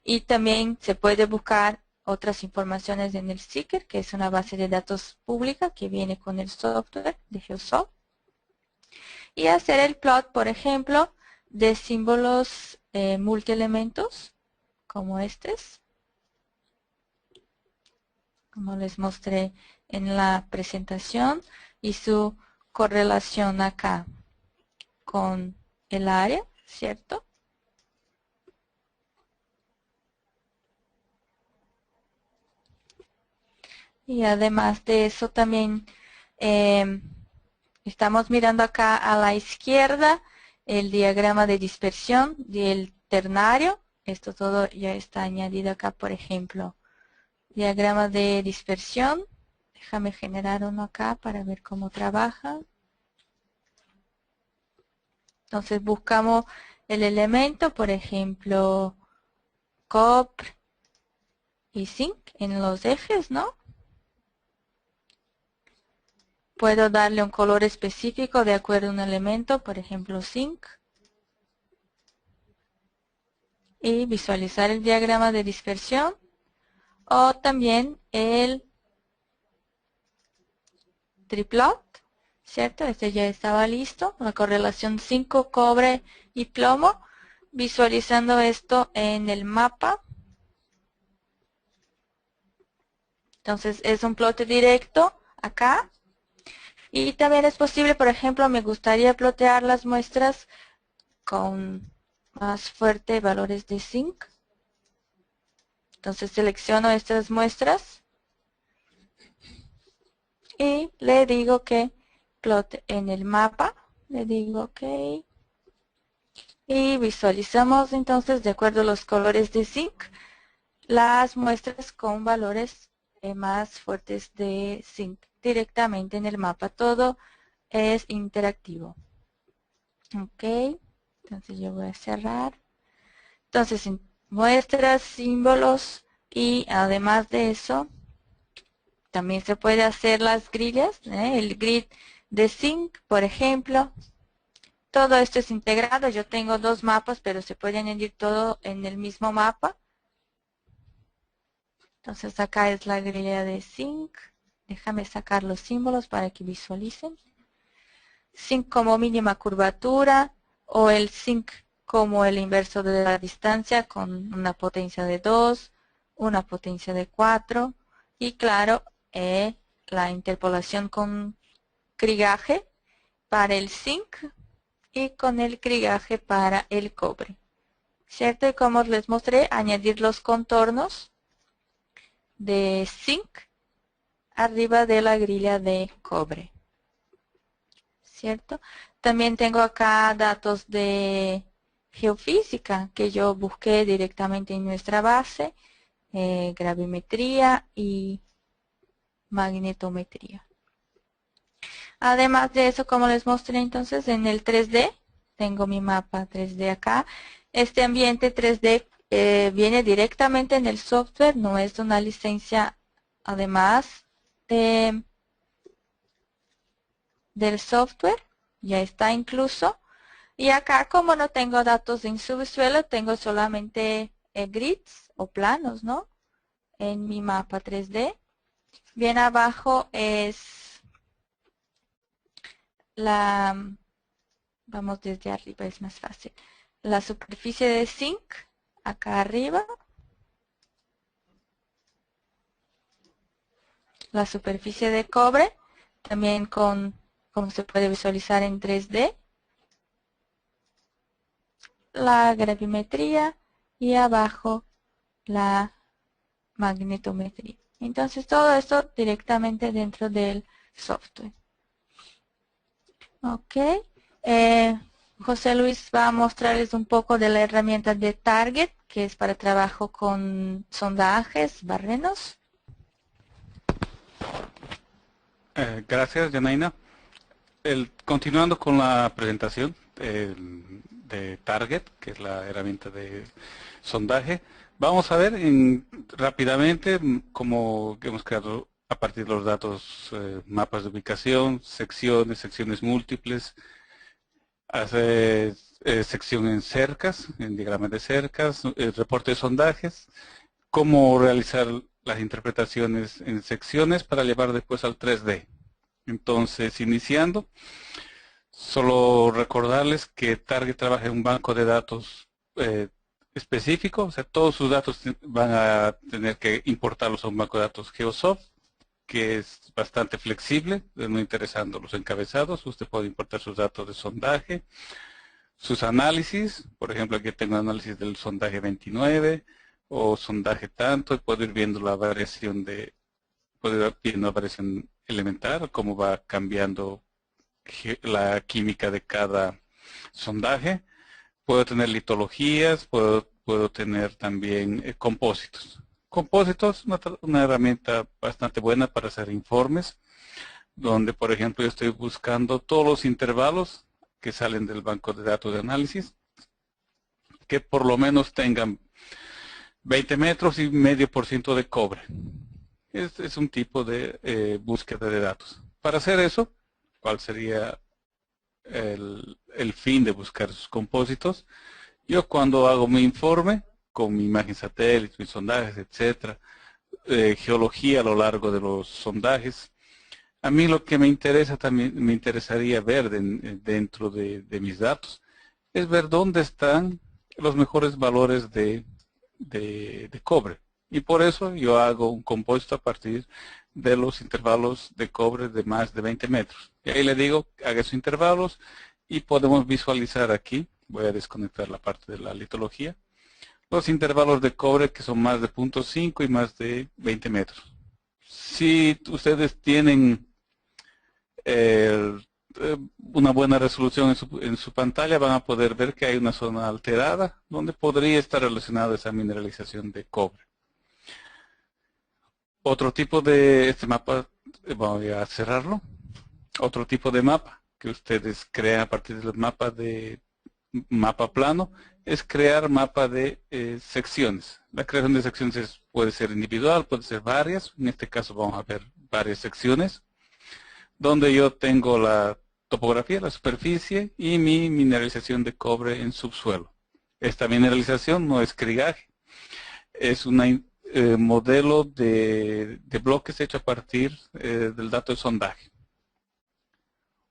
y también se puede buscar otras informaciones en el Seeker, que es una base de datos pública que viene con el software de Geosoft. Y hacer el plot, por ejemplo, de símbolos multielementos como estos, como les mostré en la presentación, y su correlación acá con el área, ¿cierto? Y además de eso también estamos mirando acá a la izquierda el diagrama de dispersión del ternario. Esto todo ya está añadido acá, por ejemplo. Diagrama de dispersión Déjame generar uno acá para ver cómo trabaja. Entonces buscamos el elemento, por ejemplo, cobre y zinc en los ejes, ¿no? Puedo darle un color específico de acuerdo a un elemento, por ejemplo, zinc. Y visualizar el diagrama de dispersión. O también el triplot, ¿cierto? Este ya estaba listo. La correlación 5, cobre y plomo. Visualizando esto en el mapa. Entonces es un plot directo acá. Y también es posible, por ejemplo, me gustaría plotear las muestras con más fuerte valores de zinc. Entonces selecciono estas muestras y le digo que plot en el mapa. Le digo OK. Y visualizamos entonces, de acuerdo a los colores de zinc, las muestras con valores más fuertes de zinc directamente en el mapa. Todo es interactivo. OK. Entonces yo voy a cerrar. Entonces, muestras, símbolos y además de eso, también se puede hacer las grillas, el grid de zinc, por ejemplo. Todo esto es integrado. Yo tengo dos mapas, pero se puede añadir todo en el mismo mapa. Entonces acá es la grilla de zinc. Déjame sacar los símbolos para que visualicen. Zinc como mínima curvatura o el zinc como el inverso de la distancia con una potencia de 2, una potencia de 4 y claro, la interpolación con krigaje para el zinc y con el krigaje para el cobre. ¿Cierto? Y como les mostré, añadir los contornos de zinc arriba de la grilla de cobre. ¿Cierto? También tengo acá datos de geofísica que yo busqué directamente en nuestra base, gravimetría y magnetometría. Además de eso, como les mostré entonces en el 3D, tengo mi mapa 3D acá. Este ambiente 3D viene directamente en el software, no es una licencia además del software, ya está incluso. Y acá como no tengo datos en subsuelo, tengo solamente grids o planos, ¿no? En mi mapa 3D. Bien abajo es vamos desde arriba, es más fácil. La superficie de zinc, acá arriba. La superficie de cobre, también como se puede visualizar en 3D. La gravimetría y abajo la magnetometría. Entonces todo esto directamente dentro del software. Ok. José Luis va a mostrarles un poco de la herramienta de Target, que es para trabajo con sondajes, barrenos. Gracias, Janaina. Continuando con la presentación de Target, que es la herramienta de sondaje, vamos a ver rápidamente cómo hemos creado a partir de los datos mapas de ubicación, secciones múltiples, hace sección en cercas, en diagramas de cercas, reporte de sondajes, cómo realizar las interpretaciones en secciones para llevar después al 3D. Entonces, iniciando, solo recordarles que Target trabaja en un banco de datos específico, o sea, todos sus datos van a tener que importarlos a un banco de datos Geosoft, que es bastante flexible, no interesando los encabezados. Usted puede importar sus datos de sondaje, sus análisis, por ejemplo, aquí tengo análisis del sondaje 29 o sondaje tanto, y puedo ir viendo la variación elemental, cómo va cambiando la química de cada sondaje. Puedo tener litologías, puedo tener también compósitos Compósitos, una herramienta bastante buena para hacer informes, donde por ejemplo yo estoy buscando todos los intervalos que salen del banco de datos de análisis, que por lo menos tengan 20 metros y medio por ciento de cobre. Es un tipo de búsqueda de datos. Para hacer eso, ¿cuál sería el fin de buscar esos compósitos? Yo cuando hago mi informe, con mi imagen satélite, mis sondajes, etcétera, geología a lo largo de los sondajes, a mí lo que me interesa también, me interesaría ver dentro de mis datos, es ver dónde están los mejores valores de cobre. Y por eso yo hago un compósito a partir de los intervalos de cobre de más de 20 metros. Y ahí le digo, haga esos intervalos y podemos visualizar aquí, voy a desconectar la parte de la litología, los intervalos de cobre que son más de 0.5 y más de 20 metros. Si ustedes tienen una buena resolución en su pantalla, van a poder ver que hay una zona alterada donde podría estar relacionada esa mineralización de cobre. Otro tipo de este mapa, voy a cerrarlo, otro tipo de mapa que ustedes crean a partir del mapa plano, es crear mapa de secciones. La creación de secciones puede ser individual, puede ser varias. En este caso vamos a ver varias secciones, donde yo tengo la topografía, la superficie y mi mineralización de cobre en subsuelo. Esta mineralización no es crigaje, es un modelo de bloques hecho a partir del dato de sondaje.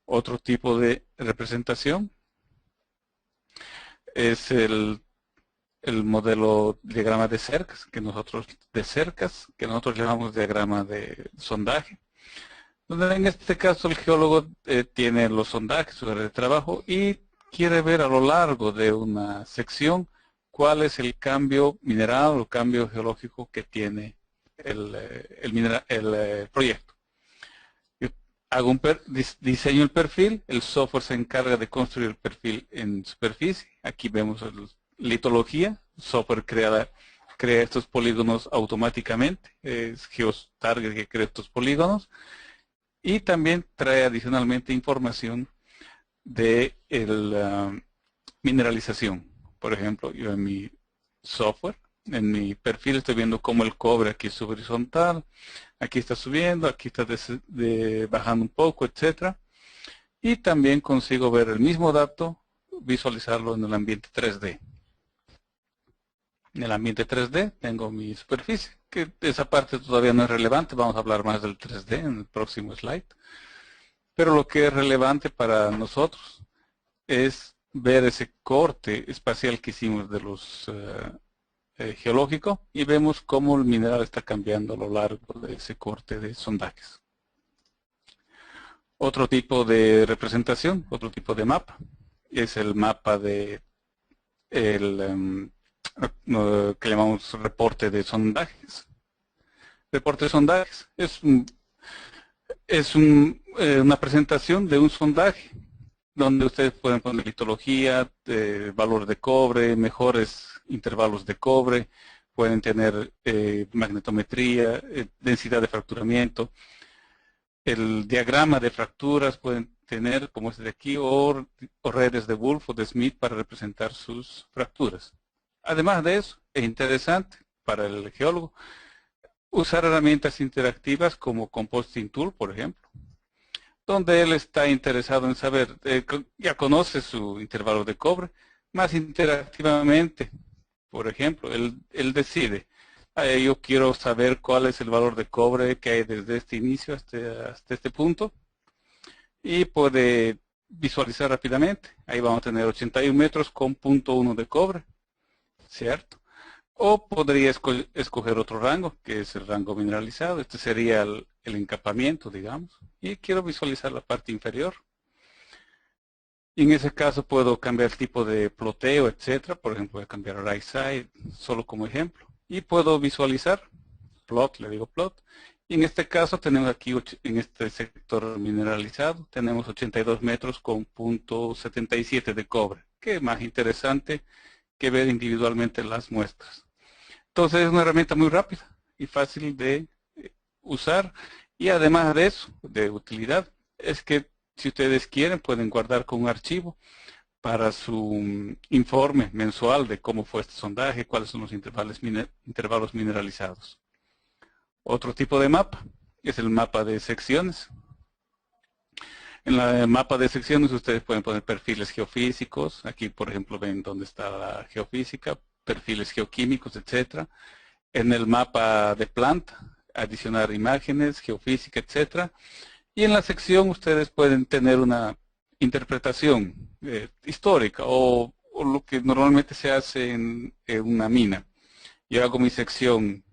Otro tipo de representación es el modelo diagrama de cercas, que nosotros llamamos diagrama de sondaje, donde en este caso el geólogo tiene los sondajes, su área de trabajo, y quiere ver a lo largo de una sección cuál es el cambio mineral o el cambio geológico que tiene el proyecto. Yo hago diseño el perfil, el software se encarga de construir el perfil en superficie. Aquí vemos la litología, el software crea estos polígonos automáticamente, es GeoTarget que crea estos polígonos, y también trae adicionalmente información de mineralización. Por ejemplo, yo en mi software, en mi perfil estoy viendo cómo el cobre aquí es horizontal, aquí está subiendo, aquí está bajando un poco, etcétera. Y también consigo ver el mismo dato, visualizarlo en el ambiente 3D. En el ambiente 3D tengo mi superficie, que esa parte todavía no es relevante, vamos a hablar más del 3D en el próximo slide. Pero lo que es relevante para nosotros es ver ese corte espacial que hicimos de los geológico, y vemos cómo el mineral está cambiando a lo largo de ese corte de sondajes. Otro tipo de representación, otro tipo de mapa, es el mapa de que llamamos reporte de sondajes. Reporte de sondajes es una presentación de un sondaje donde ustedes pueden poner litología, valor de cobre, mejores intervalos de cobre, pueden tener magnetometría, densidad de fracturamiento, el diagrama de fracturas pueden tener, como este de aquí, o redes de Wolf o de Smith para representar sus fracturas. Además de eso, es interesante para el geólogo usar herramientas interactivas como Compositing Tool, por ejemplo, donde él está interesado en saber, ya conoce su intervalo de cobre, más interactivamente, por ejemplo, él decide, yo quiero saber cuál es el valor de cobre que hay desde este inicio hasta este punto, y puede visualizar rápidamente. Ahí vamos a tener 81 metros con 0.1 de cobre, ¿cierto? O podría escoger otro rango, que es el rango mineralizado. Este sería el encapamiento, digamos. Y quiero visualizar la parte inferior. Y en ese caso puedo cambiar el tipo de ploteo, etcétera. Por ejemplo, voy a cambiar right side, solo como ejemplo. Y puedo visualizar, plot, le digo plot. Y en este caso tenemos aquí, en este sector mineralizado, tenemos 82 metros con 0.77 de cobre. Que es más interesante que ver individualmente las muestras. Entonces es una herramienta muy rápida. y fácil de usar. Y además de eso, de utilidad, es que si ustedes quieren pueden guardar con un archivo para su informe mensual de cómo fue este sondaje, cuáles son los intervalos mineralizados. Otro tipo de mapa es el mapa de secciones. En el mapa de secciones ustedes pueden poner perfiles geofísicos. Aquí, por ejemplo, ven dónde está la geofísica, perfiles geoquímicos, etc. En el mapa de planta, adicionar imágenes, geofísica, etc. Y en la sección ustedes pueden tener una interpretación histórica o lo que normalmente se hace en una mina. Yo hago mi sección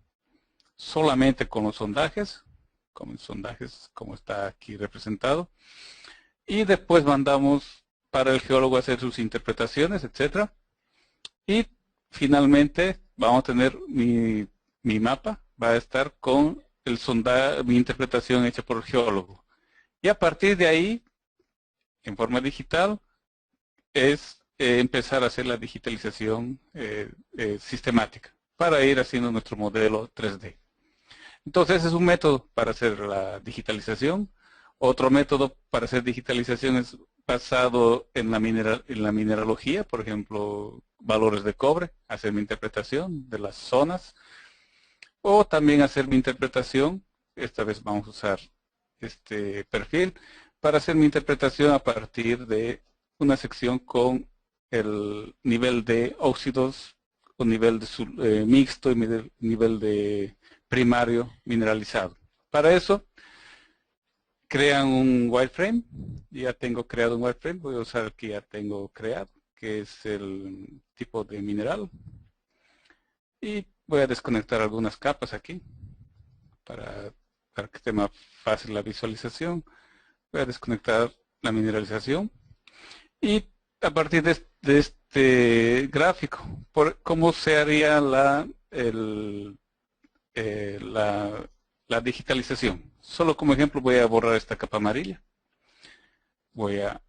solamente con los sondajes como está aquí representado. Y después mandamos para el geólogo a hacer sus interpretaciones, etc. Y finalmente vamos a tener mi mapa, va a estar con el sondaje, mi interpretación hecha por el geólogo. Y a partir de ahí, en forma digital, es empezar a hacer la digitalización sistemática para ir haciendo nuestro modelo 3D. Entonces ese es un método para hacer la digitalización. Otro método para hacer digitalización es basado en la mineralogía, por ejemplo, valores de cobre, hacer mi interpretación de las zonas, o también hacer mi interpretación, esta vez vamos a usar este perfil, para hacer mi interpretación a partir de una sección con el nivel de óxidos, o nivel de mixto y nivel de primario mineralizado. Para eso, crean un wireframe. Ya tengo creado un wireframe. Voy a usar el que ya tengo creado, que es el tipo de mineral. Y voy a desconectar algunas capas aquí para que esté más fácil la visualización. Voy a desconectar la mineralización. Y a partir de este gráfico, ¿cómo se haría la digitalización? Solo como ejemplo voy a borrar esta capa amarilla. Voy a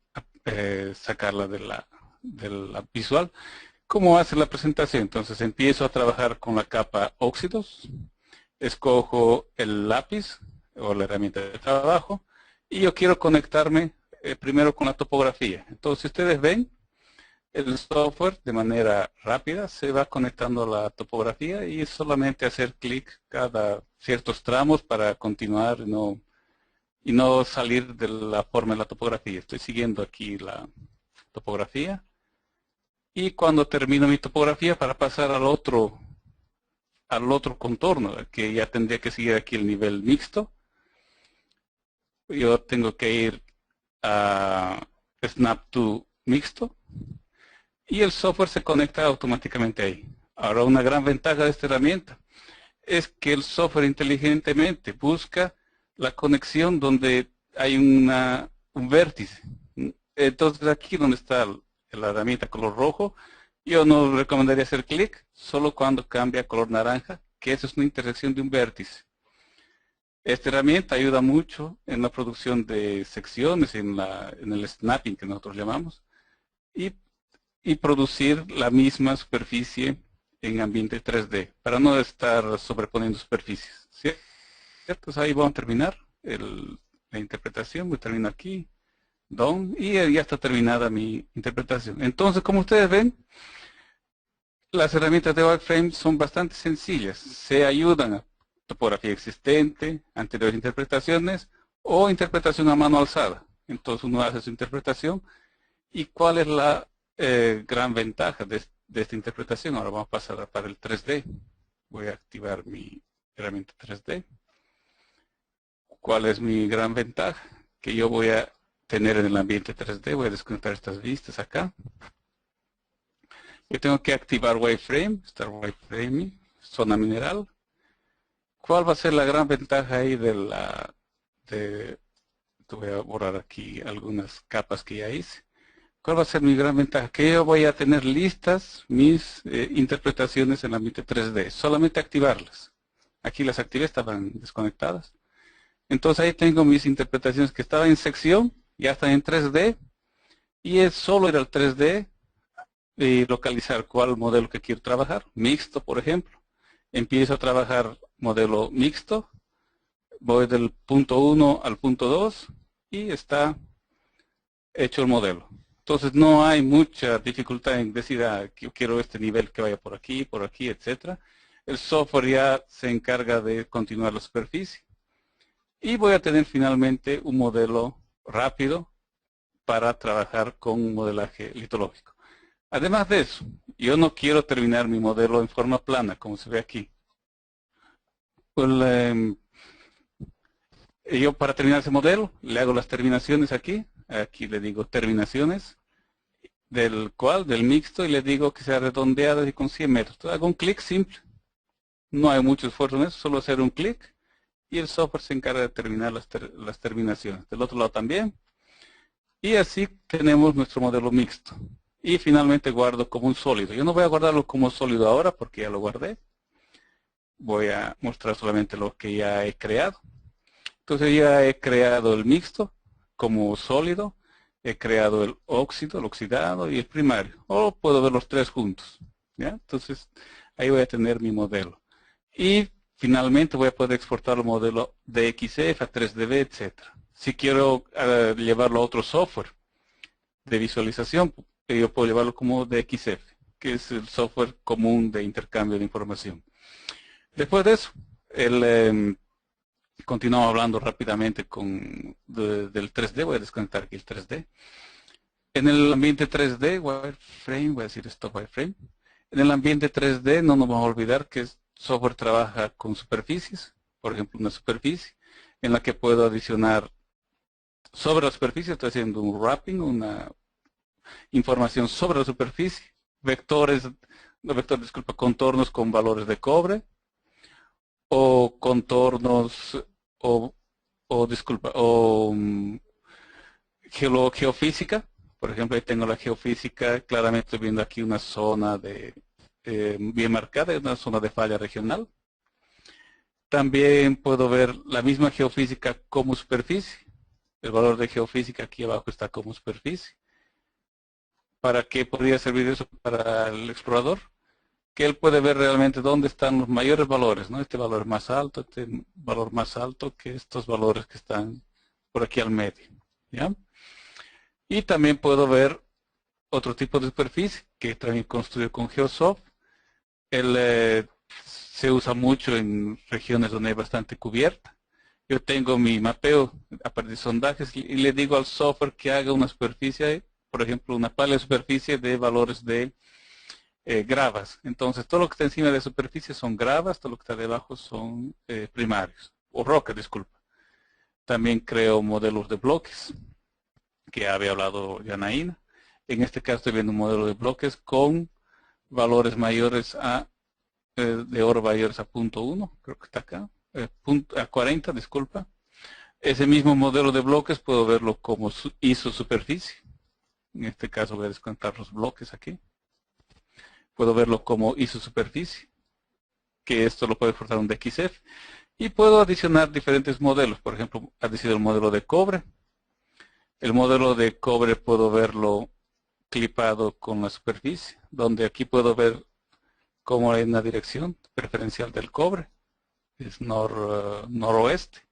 sacarla de la visual. ¿Cómo hace la presentación? Entonces empiezo a trabajar con la capa óxidos. Escojo el lápiz o la herramienta de trabajo. Y yo quiero conectarme primero con la topografía. Entonces si ustedes ven, el software de manera rápida se va conectando a la topografía y es solamente hacer clic cada ciertos tramos para continuar y no salir de la forma de la topografía. Estoy siguiendo aquí la topografía y cuando termino mi topografía para pasar al otro contorno, que ya tendría que seguir aquí el nivel mixto, yo tengo que ir a Snap to mixto. Y el software se conecta automáticamente ahí. Ahora, una gran ventaja de esta herramienta es que el software inteligentemente busca la conexión donde hay un vértice. Entonces, aquí donde está la herramienta color rojo, yo no recomendaría hacer clic solo cuando cambia a color naranja, que eso es una intersección de un vértice. Esta herramienta ayuda mucho en la producción de secciones, en el snapping que nosotros llamamos, y producir la misma superficie en ambiente 3D, para no estar sobreponiendo superficies. ¿Cierto? Entonces ahí vamos a terminar la interpretación, voy a terminar aquí, done, y ya está terminada mi interpretación. Entonces, como ustedes ven, las herramientas de wireframe son bastante sencillas, se ayudan a topografía existente, anteriores interpretaciones, o interpretación a mano alzada. Entonces uno hace su interpretación, y cuál es la gran ventaja de esta interpretación. Ahora vamos a pasar para el 3D. Voy a activar mi herramienta 3D. ¿Cuál es mi gran ventaja? Que yo voy a tener en el ambiente 3D. Voy a desconectar estas vistas acá. Yo tengo que activar wireframe, Start wireframe, zona mineral. ¿Cuál va a ser la gran ventaja ahí voy a borrar aquí algunas capas que ya hice. ¿Cuál va a ser mi gran ventaja? Que yo voy a tener listas mis interpretaciones en el ambiente 3D. Solamente activarlas. Aquí las activé, estaban desconectadas. Entonces ahí tengo mis interpretaciones que estaban en sección, ya están en 3D. Y es solo ir al 3D y localizar cuál modelo que quiero trabajar. Mixto, por ejemplo. empiezo a trabajar modelo mixto, voy del punto 1 al punto 2 y está hecho el modelo. Entonces no hay mucha dificultad en decir, yo quiero este nivel que vaya por aquí, etcétera. El software ya se encarga de continuar la superficie. Y voy a tener finalmente un modelo rápido para trabajar con un modelaje litológico. Además de eso, yo no quiero terminar mi modelo en forma plana, como se ve aquí. Pues, yo para terminar ese modelo, le hago las terminaciones aquí. Aquí le digo terminaciones, del mixto, y le digo que sea redondeada y con 100 metros. Entonces, hago un clic simple. No hay mucho esfuerzo en eso, solo hacer un clic y el software se encarga de terminar las terminaciones. Del otro lado también. Y así tenemos nuestro modelo mixto. Y finalmente guardo como un sólido. Yo no voy a guardarlo como sólido ahora porque ya lo guardé. Voy a mostrar solamente lo que ya he creado. Entonces ya he creado el mixto como sólido. He creado el óxido, el oxidado y el primario. O puedo ver los tres juntos. ¿Ya? Entonces ahí voy a tener mi modelo. Y finalmente voy a poder exportar el modelo de XF a 3DB, etcétera. Si quiero llevarlo a otro software de visualización, yo puedo llevarlo como DXF, que es el software común de intercambio de información. Después de eso, continuamos hablando rápidamente del 3D. Voy a desconectar aquí el 3D. En el ambiente 3D, wireframe, voy a decir stop wireframe. En el ambiente 3D no nos vamos a olvidar que el software trabaja con superficies. Por ejemplo, una superficie en la que puedo adicionar sobre la superficie, estoy haciendo un wrapping, una información sobre la superficie, contornos con valores de cobre, o contornos, geofísica. Por ejemplo, ahí tengo la geofísica, claramente estoy viendo aquí una zona bien marcada, una zona de falla regional. También puedo ver la misma geofísica como superficie. El valor de geofísica aquí abajo está como superficie. ¿Para qué podría servir eso para el explorador? Que él puede ver realmente dónde están los mayores valores, ¿no? Este valor más alto, este valor más alto que estos valores que están por aquí al medio. ¿Ya? Y también puedo otro tipo de superficie que también construyo con Geosoft. Se usa mucho en regiones donde hay bastante cubierta. Yo tengo mi mapeo a partir de sondajes y le digo al software que haga una superficie, por ejemplo, una pala de superficie de valores de gravas. Entonces, todo lo que está encima de la superficie son gravas, todo lo que está debajo son primarios, o roca, disculpa. También creo modelos de bloques, que había hablado Yanaína. En este caso estoy viendo un modelo de bloques con valores mayores de oro mayores a 0.1, creo que está acá. A 40, disculpa. Ese mismo modelo de bloques puedo verlo como isosuperficie. En este caso voy a descontar los bloques aquí. Puedo verlo como isosuperficie, que esto lo puede exportar un DXF. Y puedo adicionar diferentes modelos. Por ejemplo, adicionar el modelo de cobre. El modelo de cobre puedo verlo clipado con la superficie, donde aquí puedo ver cómo hay una dirección preferencial del cobre. Es noroeste.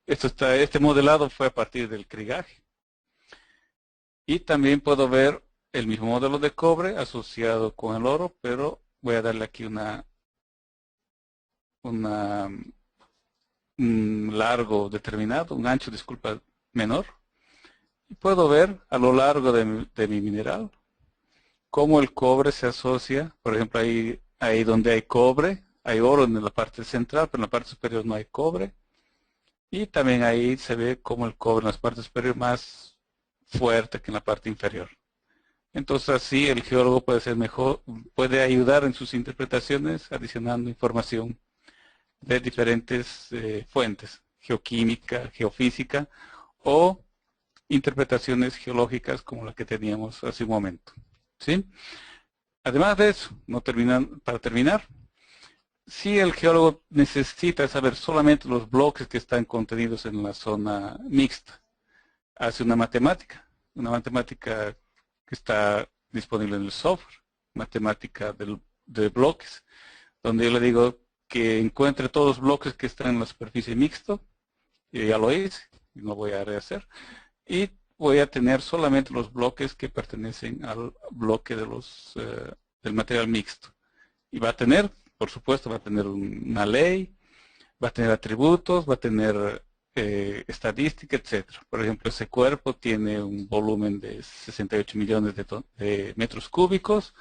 Este modelado fue a partir del crigaje. Y también puedo ver el mismo modelo de cobre asociado con el oro, pero voy a darle aquí un largo determinado, un ancho, disculpa, menor. Y puedo ver a lo largo de mi mineral cómo el cobre se asocia. Por ejemplo, ahí donde hay cobre, hay oro en la parte central, pero en la parte superior no hay cobre. Y también ahí se ve cómo el cobre en la parte superior es más fuerte que en la parte inferior. Entonces así el geólogo puede ayudar en sus interpretaciones adicionando información de diferentes fuentes, geoquímica, geofísica o interpretaciones geológicas como la que teníamos hace un momento. ¿Sí? Además de eso, para terminar, si el geólogo necesita saber solamente los bloques que están contenidos en la zona mixta, hace una matemática que está disponible en el software, matemática de bloques, donde yo le digo que encuentre todos los bloques que están en la superficie mixto. Ya lo hice, y no voy a rehacer. Y voy a tener solamente los bloques que pertenecen al bloque de del material mixto. Y va a tener, por supuesto, va a tener una ley, va a tener atributos, va a tener estadística, etcétera. Por ejemplo, ese cuerpo tiene un volumen de 68 millones de metros cúbicos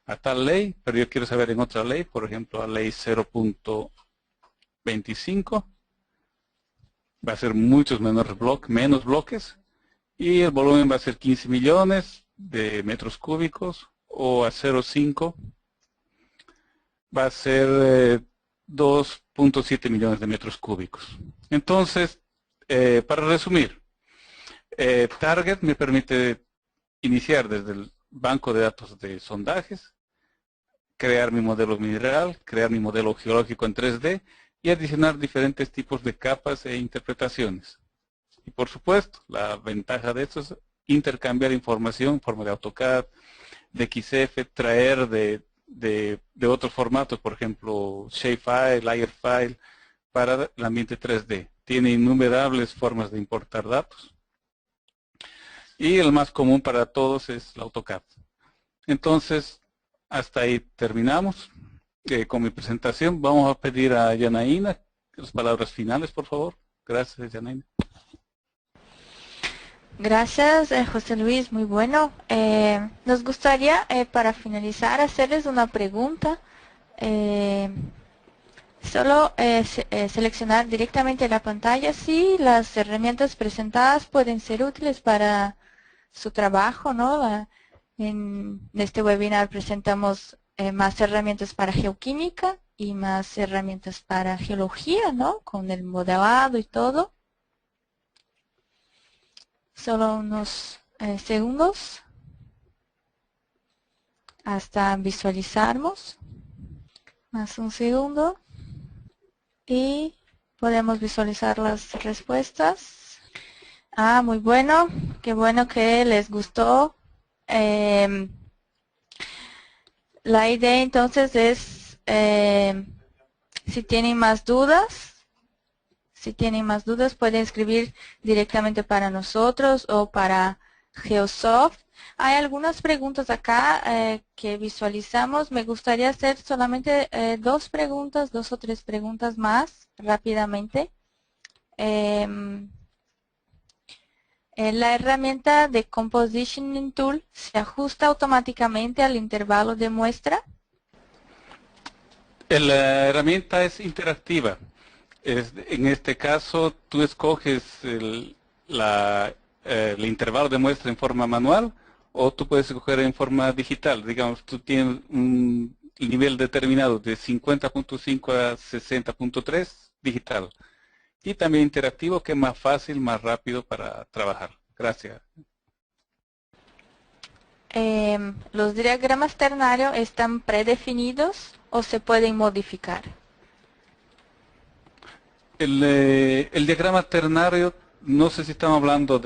a tal ley, pero yo quiero saber en otra ley, por ejemplo, la ley 0.25, va a ser muchos menos bloques, y el volumen va a ser 15 millones de metros cúbicos, o a 0.5 va a ser 2.7 millones de metros cúbicos. Entonces, para resumir, Target me permite iniciar desde el banco de datos de sondajes, crear mi modelo mineral, crear mi modelo geológico en 3D y adicionar diferentes tipos de capas e interpretaciones. Y por supuesto, la ventaja de esto es intercambiar información en forma de AutoCAD, de XF, traer de otros formatos, por ejemplo, Shapefile, Layerfile, para el ambiente 3D. Tiene innumerables formas de importar datos. Y el más común para todos es el AutoCAD. Entonces, hasta ahí terminamos con mi presentación. Vamos a pedir a Yanaína las palabras finales, por favor. Gracias, Yanaína. Gracias, José Luis, muy bueno. Nos gustaría, para finalizar, hacerles una pregunta. Solo seleccionar directamente la pantalla si las herramientas presentadas pueden ser útiles para su trabajo, ¿no? En este webinar presentamos más herramientas para geoquímica y más herramientas para geología, ¿no? Con el modelado y todo. Solo unos segundos hasta visualizarnos. Más un segundo. Y podemos visualizar las respuestas. Ah, muy bueno. Qué bueno que les gustó. La idea entonces es, si tienen más dudas, pueden escribir directamente para nosotros o para Geosoft. Hay algunas preguntas acá que visualizamos. Me gustaría hacer solamente dos o tres preguntas más rápidamente. La herramienta de Compositioning Tool se ajusta automáticamente al intervalo de muestra. La herramienta es interactiva. En este caso, tú escoges el intervalo de muestra en forma manual o tú puedes escoger en forma digital. Digamos, tú tienes un nivel determinado de 50.5 a 60.3 digital. Y también interactivo, que es más fácil, más rápido para trabajar. Gracias. ¿Los diagramas ternarios están predefinidos o se pueden modificar? El diagrama ternario, no sé si estamos hablando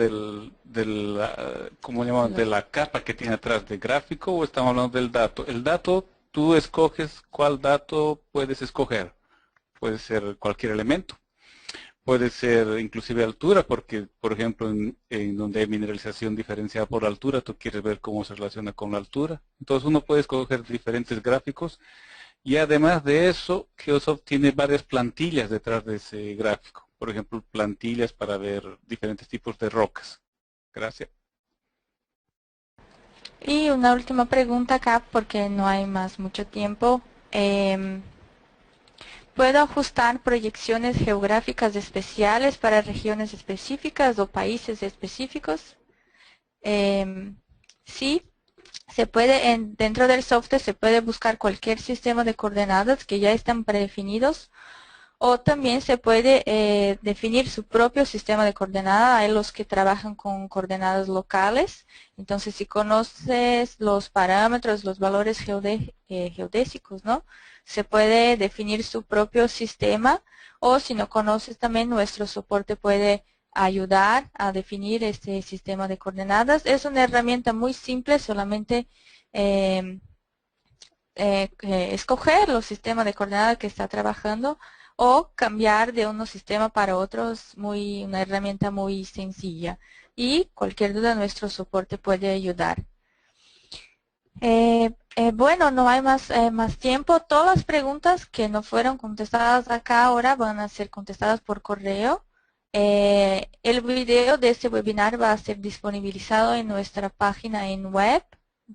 ¿cómo llamamos? De la capa que tiene atrás del gráfico, o estamos hablando del dato. El dato, tú escoges cuál dato puedes escoger. Puede ser cualquier elemento. Puede ser inclusive altura, porque, por ejemplo, en donde hay mineralización diferenciada por altura, tú quieres ver cómo se relaciona con la altura. Entonces uno puede escoger diferentes gráficos. Y además de eso, Geosoft tiene varias plantillas detrás de ese gráfico. Por ejemplo, plantillas para ver diferentes tipos de rocas. Gracias. Y una última pregunta acá, porque no hay mucho tiempo. ¿Puedo ajustar proyecciones geográficas especiales para regiones específicas o países específicos? Sí. Se puede, dentro del software se puede buscar cualquier sistema de coordenadas que ya están predefinidos, o también se puede definir su propio sistema de coordenadas. Hay los que trabajan con coordenadas locales. Entonces, si conoces los parámetros, los valores geodésicos, ¿no? Se puede definir su propio sistema, o si no conoces también, nuestro soporte puede ayudar a definir este sistema de coordenadas. Es una herramienta muy simple, solamente escoger los sistemas de coordenadas que está trabajando o cambiar de unos sistemas para otros, una herramienta muy sencilla. Y cualquier duda nuestro soporte puede ayudar. Bueno, no hay más tiempo. Todas las preguntas que no fueron contestadas acá ahora van a ser contestadas por correo. El video de este webinar va a ser disponibilizado en nuestra página en web,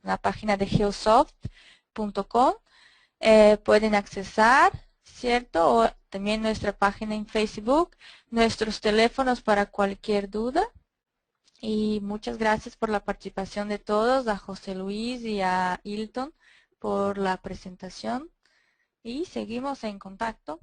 la página de geosoft.com. Pueden accesar, ¿cierto? O también nuestra página en Facebook, nuestros teléfonos para cualquier duda. Y muchas gracias por la participación de todos, a José Luis y a Hilton por la presentación. Y seguimos en contacto.